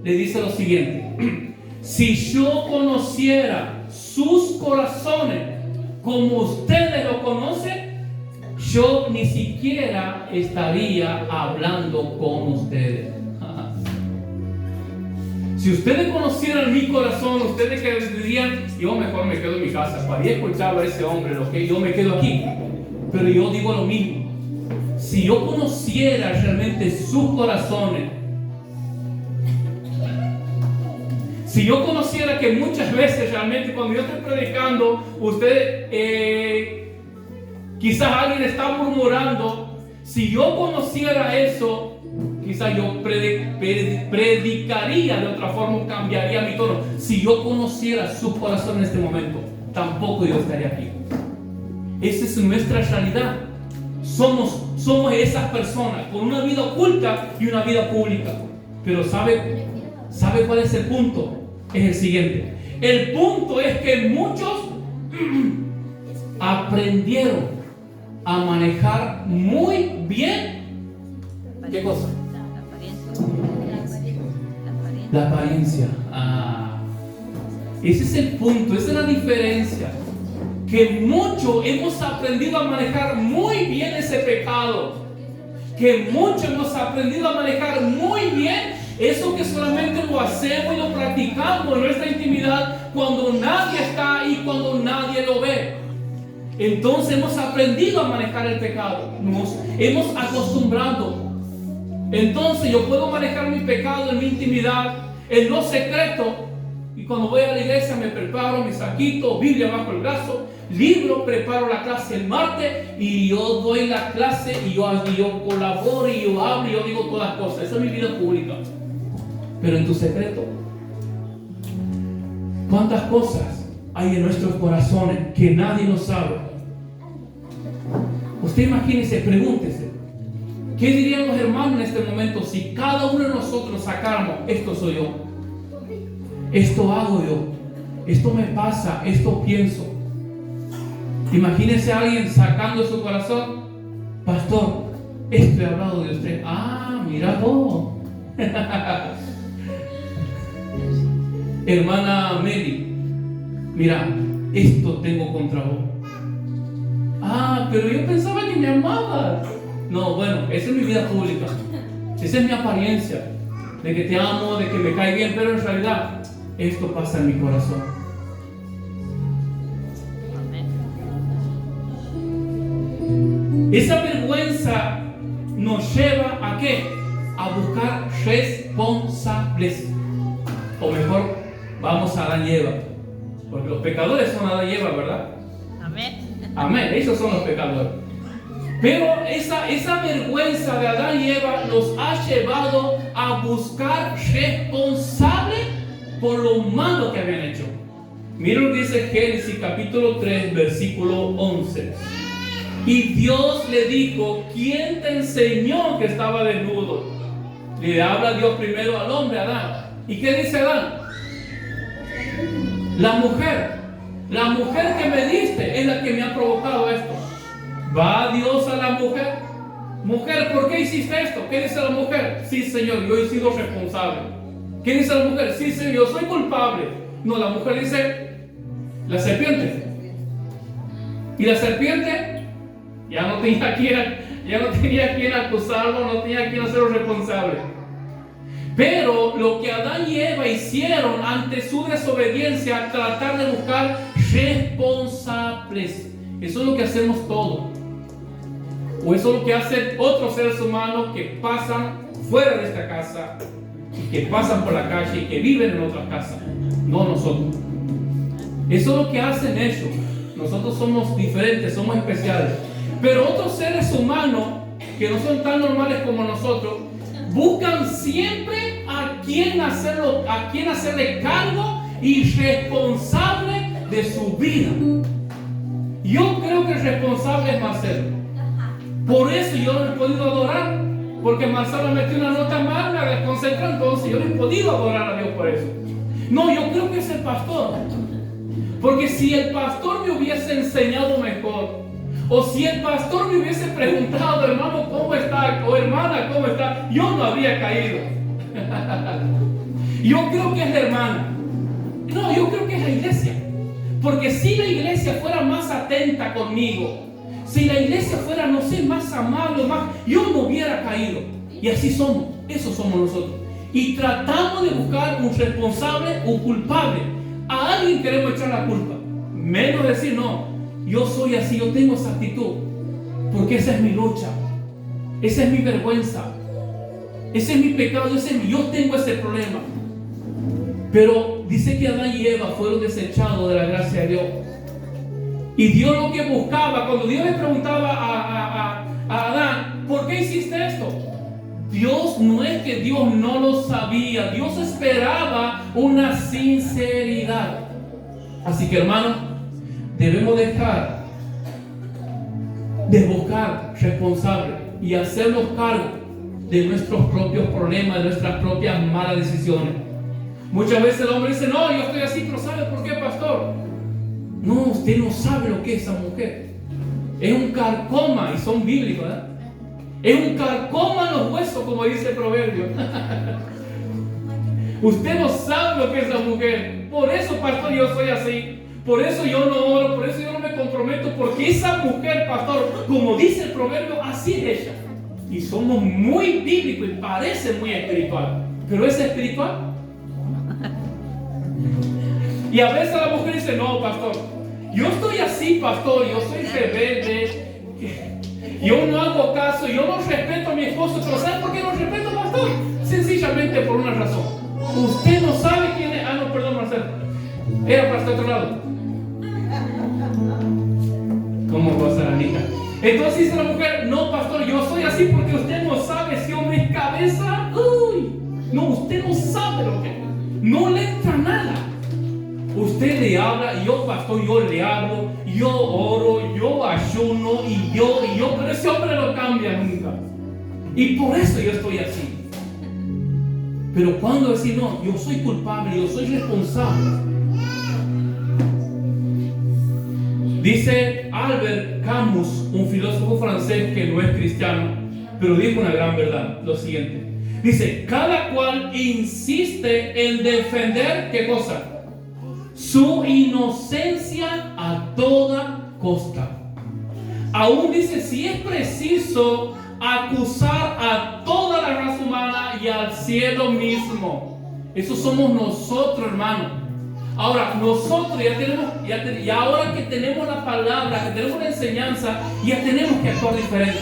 le dice lo siguiente: si yo conociera sus corazones como ustedes lo conocen, yo ni siquiera estaría hablando con ustedes. Si ustedes conocieran mi corazón, ustedes que dirían, yo mejor me quedo en mi casa. Para escuchar a ese hombre, lo que yo me quedo aquí. Pero yo digo lo mismo. Si yo conociera realmente sus corazones, si yo conociera que muchas veces realmente cuando yo estoy predicando, quizás alguien está murmurando, si yo conociera eso, quizás yo predicaría de otra forma, cambiaría mi tono. Si yo conociera su corazón en este momento, tampoco yo estaría aquí. Esa es nuestra realidad. Somos esas personas con una vida oculta y una vida pública. Pero ¿sabe cuál es el punto? Es el siguiente. El punto es que muchos aprendieron a manejar muy bien. ¿Qué cosa? La apariencia. Ese es el punto, esa es la diferencia. Que muchos hemos aprendido a manejar muy bien ese pecado. Que muchos hemos aprendido a manejar muy bien eso que solamente lo hacemos y lo practicamos en nuestra intimidad cuando nadie está y cuando nadie lo ve. Entonces hemos aprendido a manejar el pecado. Nos hemos acostumbrado. Entonces yo puedo manejar mi pecado en mi intimidad, en lo secreto. Y cuando voy a la iglesia me preparo mi saquito, Biblia bajo el brazo, libro, preparo la clase el martes y yo doy la clase y yo colaboro y yo hablo y yo digo todas las cosas. Esa es mi vida pública. Pero en tu secreto, ¿cuántas cosas hay en nuestros corazones que nadie lo sabe? Usted imagínese, pregúntese, ¿qué dirían los hermanos en este momento si cada uno de nosotros sacáramos, esto soy yo, esto hago yo, esto me pasa, esto pienso? Imagínese a alguien sacando de su corazón, pastor, esto he hablado de usted. Ah, mira vos. Hermana Mary, mira, esto tengo contra vos. Ah, pero yo pensaba que me amabas. No, bueno, esa es mi vida pública. Esa es mi apariencia. De que te amo, de que me cae bien, pero en realidad esto pasa en mi corazón. Esa vergüenza nos lleva a ¿qué? A buscar responsables. O mejor, vamos a Adán y Eva. Porque los pecadores son Adán y Eva, ¿verdad? Amén. Amén, esos son los pecadores. Pero esa vergüenza de Adán y Eva los ha llevado a buscar responsable por lo malo que habían hecho. Mira lo que dice Génesis capítulo 3, versículo 11. Y Dios le dijo: ¿quién te enseñó que estaba desnudo? Le habla Dios primero al hombre, Adán. ¿Y qué dice Adán? La mujer que me diste es la que me ha provocado esto. Va Dios a la mujer: mujer, ¿por qué hiciste esto? ¿Qué dice la mujer? Sí, Señor, yo he sido responsable. ¿Qué dice la mujer? Sí, Señor, yo soy culpable. No, la mujer dice: la serpiente. Y la serpiente ya no tenía quien acusarlo, no tenía quien hacerlo responsable. Pero lo que Adán y Eva hicieron ante su desobediencia, tratar de buscar responsables. Eso es lo que hacemos todos. O eso es lo que hacen otros seres humanos que pasan fuera de esta casa, que pasan por la calle y que viven en otras casas. No nosotros. Eso es lo que hacen ellos. Nosotros somos diferentes, somos especiales. Pero otros seres humanos que no son tan normales como nosotros buscan siempre a quien hacerle cargo y responsable de su vida. Yo creo que el responsable es Marcelo. Por eso yo no he podido adorar, porque Marcelo metió una nota mal, me desconcentró, entonces yo no he podido adorar a Dios por eso. No, yo creo que es el pastor. Porque si el pastor me hubiese enseñado mejor, o si el pastor me hubiese preguntado: hermano, ¿cómo está? O hermana, ¿cómo está? Yo no habría caído. Yo creo que es la hermana. No, yo creo que es la iglesia. Porque si la iglesia fuera más atenta conmigo, si la iglesia fuera, no sé, más amable, yo no hubiera caído. Y así somos, eso somos nosotros. Y tratamos de buscar un responsable, un culpable. A alguien queremos echar la culpa. Menos decir: no, yo soy así, yo tengo esa actitud. Porque esa es mi lucha. Esa es mi vergüenza. Ese es mi pecado, yo tengo ese problema. Pero dice que Adán y Eva fueron desechados de la gracia de Dios. Y Dios lo que buscaba, cuando Dios le preguntaba a Adán: ¿por qué hiciste esto? Dios no es que Dios no lo sabía. Dios esperaba una sinceridad. Así que, hermanos, debemos dejar de buscar responsables y hacernos cargo de nuestros propios problemas, de nuestras propias malas decisiones. Muchas veces el hombre dice: no, yo estoy así, pero ¿sabe por qué, pastor? No, usted no sabe lo que es esa mujer. Es un carcoma, y son bíblicos, ¿verdad? Es un carcoma en los huesos, como dice el proverbio. Usted no sabe lo que es esa mujer. Por eso, pastor, yo soy así. Por eso yo no oro, por eso yo no me comprometo. Porque esa mujer, pastor, como dice el proverbio, así es ella. Y somos muy bíblicos y parece muy espiritual. ¿Pero es espiritual? Y a veces la mujer dice: no, pastor, yo estoy así, pastor, yo soy rebelde, yo no hago caso, yo no respeto a mi esposo. Pero ¿sabe por qué no respeto, pastor? Sencillamente por una razón: usted no sabe quién es. No, perdón, Marcelo, era para este otro lado. ¿Cómo pasa la niña? Entonces dice la mujer: no, pastor, yo soy así porque usted no sabe si hombre es cabeza. No, usted no sabe lo que es. No le entra nada. Usted le habla, y yo, pastor, yo le hablo, yo oro, yo ayuno, y yo, pero ese hombre no cambia nunca. Y por eso yo estoy así. Pero cuando decir: no, yo soy culpable, yo soy responsable. Dice Albert Camus, un filósofo francés que no es cristiano, pero dijo una gran verdad, lo siguiente. Dice: cada cual insiste en defender, ¿qué cosa? Su inocencia a toda costa. Aún dice: si es preciso acusar a toda la raza humana y al cielo mismo. Eso somos nosotros, hermanos. Ahora, nosotros ya ahora que tenemos la palabra, que tenemos la enseñanza, ya tenemos que actuar diferente.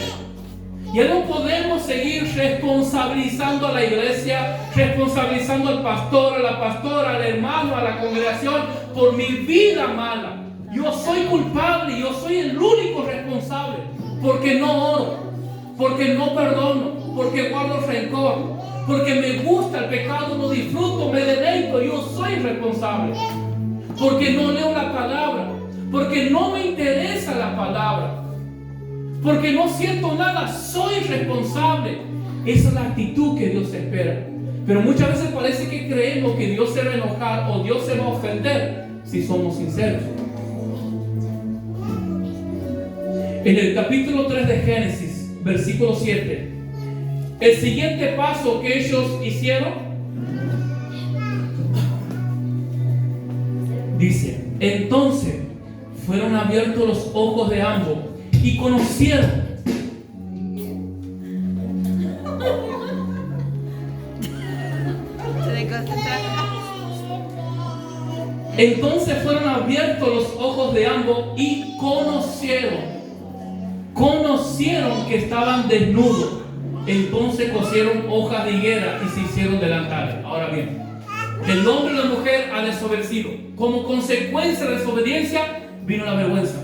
Ya no podemos seguir responsabilizando a la iglesia, responsabilizando al pastor, a la pastora, al hermano, a la congregación por mi vida mala. Yo soy culpable, yo soy el único responsable porque no oro, porque no perdono, porque guardo rencor, porque me gusta el pecado, lo disfruto, me deleito, yo soy responsable. Porque no leo la palabra, porque no me interesa la palabra, porque no siento nada, soy responsable. Esa es la actitud que Dios espera. Pero muchas veces parece que creemos que Dios se va a enojar o Dios se va a ofender si somos sinceros. En el capítulo 3 de Génesis, versículo 7, el siguiente paso que ellos hicieron, dice: entonces fueron abiertos los ojos de ambos y conocieron. Entonces fueron abiertos los ojos de ambos y conocieron. Conocieron que estaban desnudos. Entonces cosieron hojas de higuera y se hicieron delantales. Ahora bien, el hombre y la mujer ha desobedecido. Como consecuencia de la desobediencia vino la vergüenza.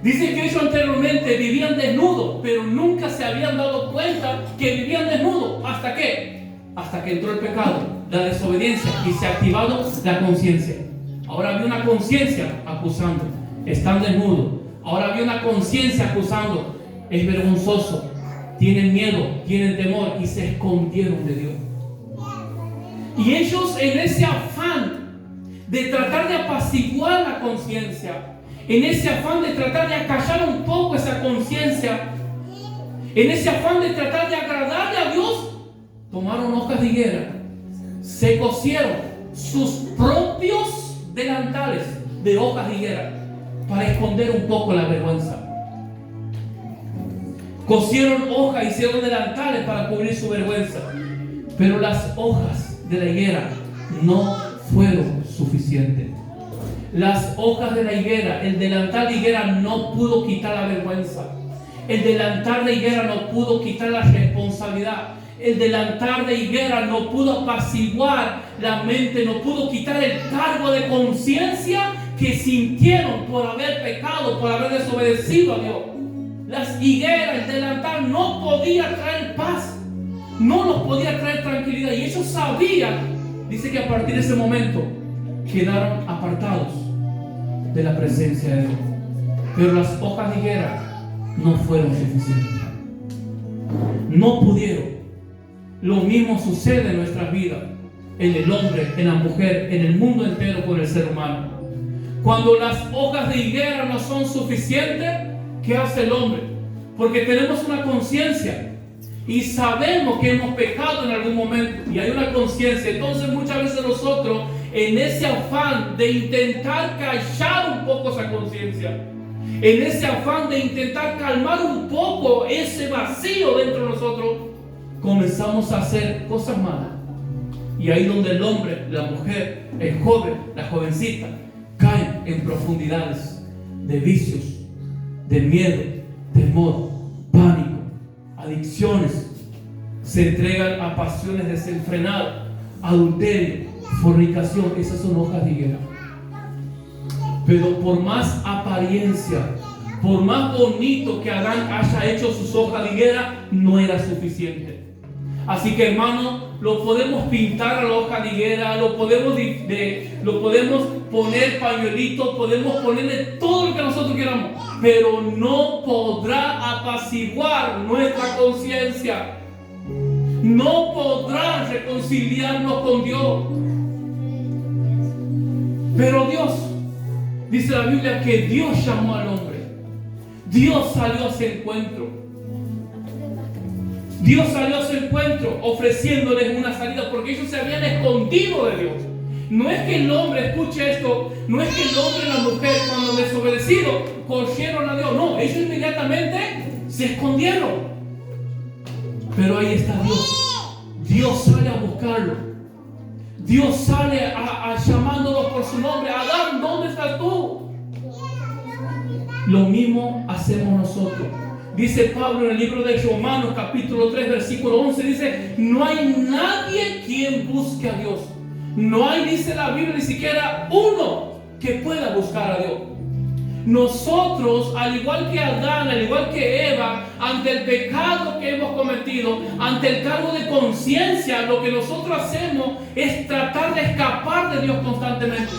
Dice que ellos anteriormente vivían desnudos, pero nunca se habían dado cuenta que vivían desnudos. ¿Hasta qué? Hasta que entró el pecado, la desobediencia, y se ha activado la conciencia. Ahora había una conciencia acusando. Están desnudos. Ahora había una conciencia acusando. Es vergonzoso. Tienen miedo, tienen temor y se escondieron de Dios. Y ellos, en ese afán de tratar de apaciguar la conciencia, en ese afán de tratar de acallar un poco esa conciencia, en ese afán de tratar de agradarle a Dios, tomaron hojas de higuera, se cosieron sus propios delantales de hojas de higuera para esconder un poco la vergüenza. Cosieron hojas, hicieron delantales para cubrir su vergüenza, pero las hojas de la higuera no fueron suficientes. Las hojas de la higuera, el delantal de higuera no pudo quitar la vergüenza. El delantal de higuera no pudo quitar la responsabilidad. El delantal de higuera no pudo apaciguar la mente, no pudo quitar el cargo de conciencia que sintieron por haber pecado, por haber desobedecido a Dios. Las higueras, el delantal no podía traer paz, no nos podía traer tranquilidad. Y ellos sabían, dice que a partir de ese momento quedaron apartados de la presencia de Dios. Pero las hojas de higuera no fueron suficientes. No pudieron. Lo mismo sucede en nuestras vidas, en el hombre, en la mujer, en el mundo entero con el ser humano. Cuando las hojas de higuera no son suficientes, ¿qué hace el hombre? Porque tenemos una conciencia y sabemos que hemos pecado en algún momento y hay una conciencia. Entonces muchas veces nosotros, en ese afán de intentar callar un poco esa conciencia, en ese afán de intentar calmar un poco ese vacío dentro de nosotros, comenzamos a hacer cosas malas. Y ahí donde el hombre, la mujer, el joven, la jovencita caen en profundidades de vicios, de miedo, temor, pánico, adicciones, se entregan a pasiones desenfrenadas, adulterio, fornicación. Esas son hojas de higuera. Pero por más apariencia, por más bonito que Adán haya hecho sus hojas de higuera, no era suficiente. Así que, hermano, lo podemos pintar a la hoja de higuera, lo podemos poner pañuelitos, podemos ponerle todo lo que nosotros queramos, pero no podrá apaciguar nuestra conciencia, no podrá reconciliarnos con Dios. Pero Dios, dice la Biblia que Dios llamó al hombre, Dios salió a su encuentro. Dios salió a su encuentro ofreciéndoles una salida, porque ellos se habían escondido de Dios. No es que el hombre, escuche esto, no es que el hombre y la mujer cuando desobedecidos corrieron a Dios. No, ellos inmediatamente se escondieron. Pero ahí está Dios. Dios sale a buscarlo. Dios sale a llamándolo por su nombre. Adán, ¿dónde estás tú? Lo mismo hacemos nosotros. Dice Pablo en el libro de Romanos capítulo 3 versículo 11, dice, no hay nadie quien busque a Dios. No hay, dice la Biblia, ni siquiera uno que pueda buscar a Dios. Nosotros, al igual que Adán, al igual que Eva, ante el pecado que hemos cometido, ante el cargo de conciencia, lo que nosotros hacemos es tratar de escapar de Dios constantemente.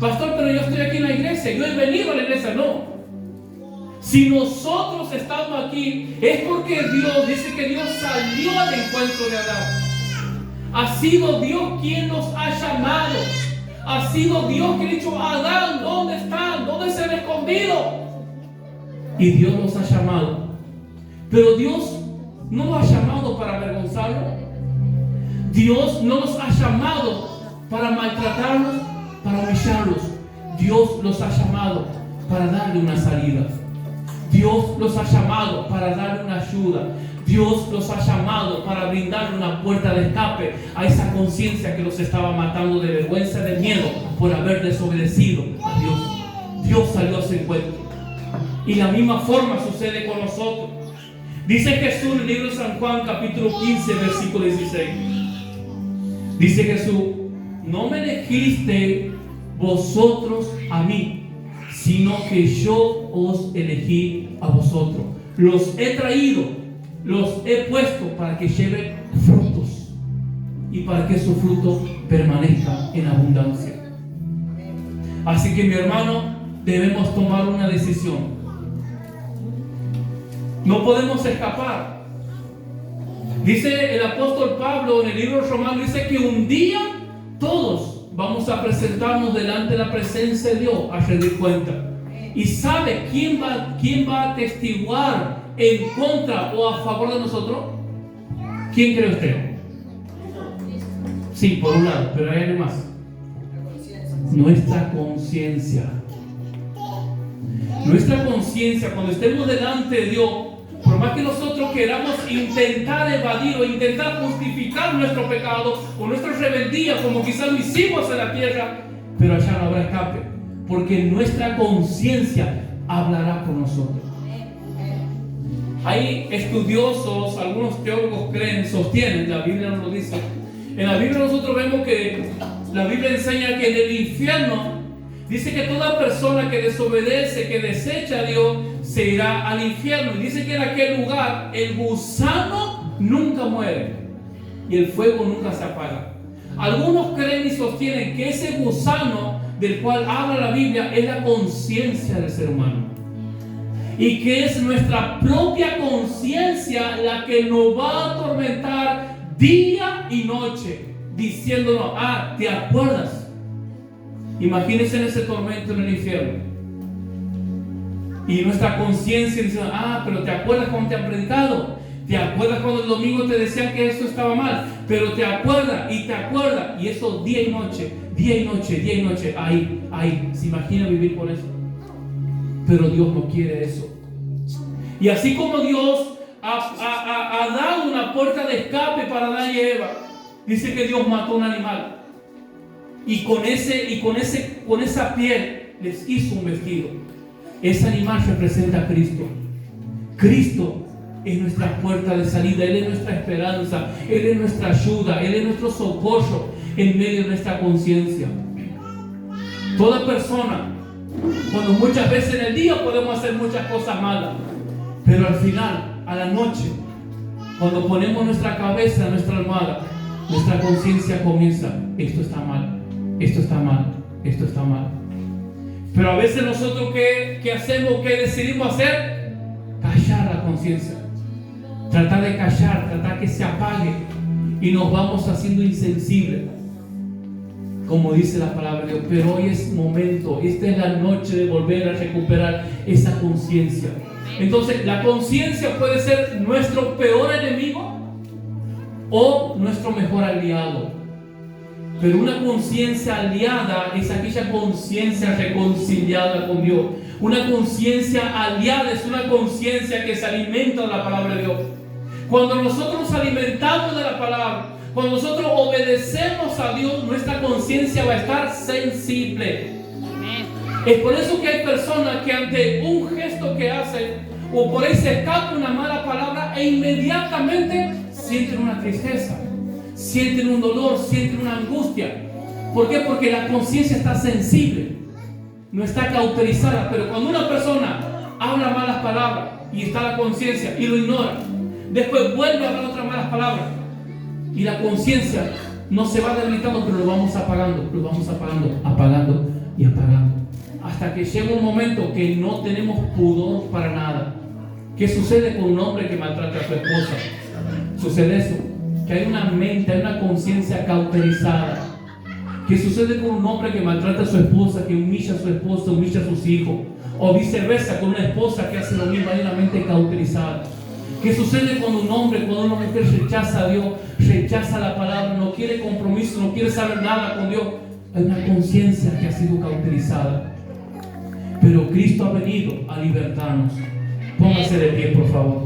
Pastor, pero yo estoy aquí en la iglesia, yo he venido a la iglesia. No. Si nosotros estamos aquí, es porque Dios, dice que Dios salió al encuentro de Adán. Ha sido Dios quien nos ha llamado. Ha sido Dios que ha dicho, Adán, ¿dónde están? ¿Dónde se han escondido? Y Dios nos ha llamado. Pero Dios no nos ha llamado para avergonzarnos. Dios no nos ha llamado para maltratarnos, para humillarlos. Dios los ha llamado para darle una salida. Dios los ha llamado para darle una ayuda. Dios los ha llamado para brindarle una puerta de escape a esa conciencia que los estaba matando de vergüenza y de miedo por haber desobedecido a Dios. Dios salió a su encuentro. Y la misma forma sucede con nosotros. Dice Jesús en el libro de San Juan capítulo 15 versículo 16. Dice Jesús, no me elegiste vosotros a mí, sino que yo os elegí a vosotros. Los he traído, los he puesto para que lleven frutos y para que su fruto permanezca en abundancia. Así que, mi hermano, debemos tomar una decisión. No podemos escapar. Dice el apóstol Pablo en el libro de Romanos, dice que un día todos vamos a presentarnos delante de la presencia de Dios a rendir cuenta. ¿Y sabe quién va a atestiguar en contra o a favor de nosotros? ¿Quién cree usted? Sí, por un lado, pero hay algo más. Nuestra conciencia. Nuestra conciencia, cuando estemos delante de Dios, por más que nosotros queramos intentar evadir o intentar justificar nuestro pecado o nuestra rebeldía, como quizás lo hicimos en la tierra, pero allá no habrá escape, porque nuestra conciencia hablará por nosotros. Hay estudiosos, algunos teólogos creen, sostienen, la Biblia nos lo dice. En la Biblia nosotros vemos que la Biblia enseña que en el infierno dice que toda persona que desobedece, que desecha a Dios, se irá al infierno. Y dice que en aquel lugar el gusano nunca muere y el fuego nunca se apaga. Algunos creen y sostienen que ese gusano del cual habla la Biblia es la conciencia del ser humano. Y que es nuestra propia conciencia la que nos va a atormentar día y noche, diciéndonos, ¿te acuerdas? Imagínense en ese tormento en el infierno. Y nuestra conciencia dice, pero ¿te acuerdas cuando te han predicado? ¿Te acuerdas cuando el domingo te decían que esto estaba mal? Pero te acuerdas y te acuerdas. Y eso día y noche, día y noche, día y noche. Ahí. ¿Se imagina vivir con eso? Pero Dios no quiere eso. Y así como Dios ha dado una puerta de escape para Adán y Eva, dice que Dios mató un animal. Y con esa piel les hizo un vestido. Ese animal representa a Cristo. Cristo es nuestra puerta de salida. Él es nuestra esperanza. Él es nuestra ayuda. Él es nuestro socorro en medio de nuestra conciencia. Toda persona, cuando muchas veces en el día podemos hacer muchas cosas malas, pero al final, a la noche, cuando ponemos nuestra cabeza en nuestra almohada, nuestra conciencia comienza, esto está mal, esto está mal, esto está mal. Pero a veces nosotros, ¿qué hacemos? ¿Qué decidimos hacer? Callar la conciencia. Tratar de callar, tratar que se apague. Y nos vamos haciendo insensibles. Como dice la palabra de Dios. Pero hoy es momento, esta es la noche de volver a recuperar esa conciencia. Entonces, la conciencia puede ser nuestro peor enemigo o nuestro mejor aliado. Pero una conciencia aliada es aquella conciencia reconciliada con Dios. Una conciencia aliada es una conciencia que se alimenta de la palabra de Dios. Cuando nosotros nos alimentamos de la palabra, cuando nosotros obedecemos a Dios, nuestra conciencia va a estar sensible. Es por eso que hay personas que ante un gesto que hacen, o por ahí se escapa una mala palabra e inmediatamente sienten una tristeza, sienten un dolor, sienten una angustia. ¿Por qué? Porque la conciencia está sensible, no está cauterizada. Pero cuando una persona habla malas palabras y está la conciencia y lo ignora, después vuelve a hablar otras malas palabras y la conciencia no se va debilitando, pero lo vamos apagando, apagando y apagando, hasta que llega un momento que no tenemos pudor para nada. ¿Qué sucede con un hombre que maltrata a su esposa? Sucede eso, que hay una mente, hay una conciencia cauterizada. ¿Qué sucede con un hombre que maltrata a su esposa, que humilla a su esposa, humilla a sus hijos? O viceversa, con una esposa que hace lo mismo, hay una mente cauterizada. ¿Qué sucede cuando un hombre, cuando una mujer rechaza a Dios, rechaza la palabra, no quiere compromiso, no quiere saber nada con Dios? Hay una conciencia que ha sido cauterizada. Pero Cristo ha venido a libertarnos. Póngase de pie, por favor.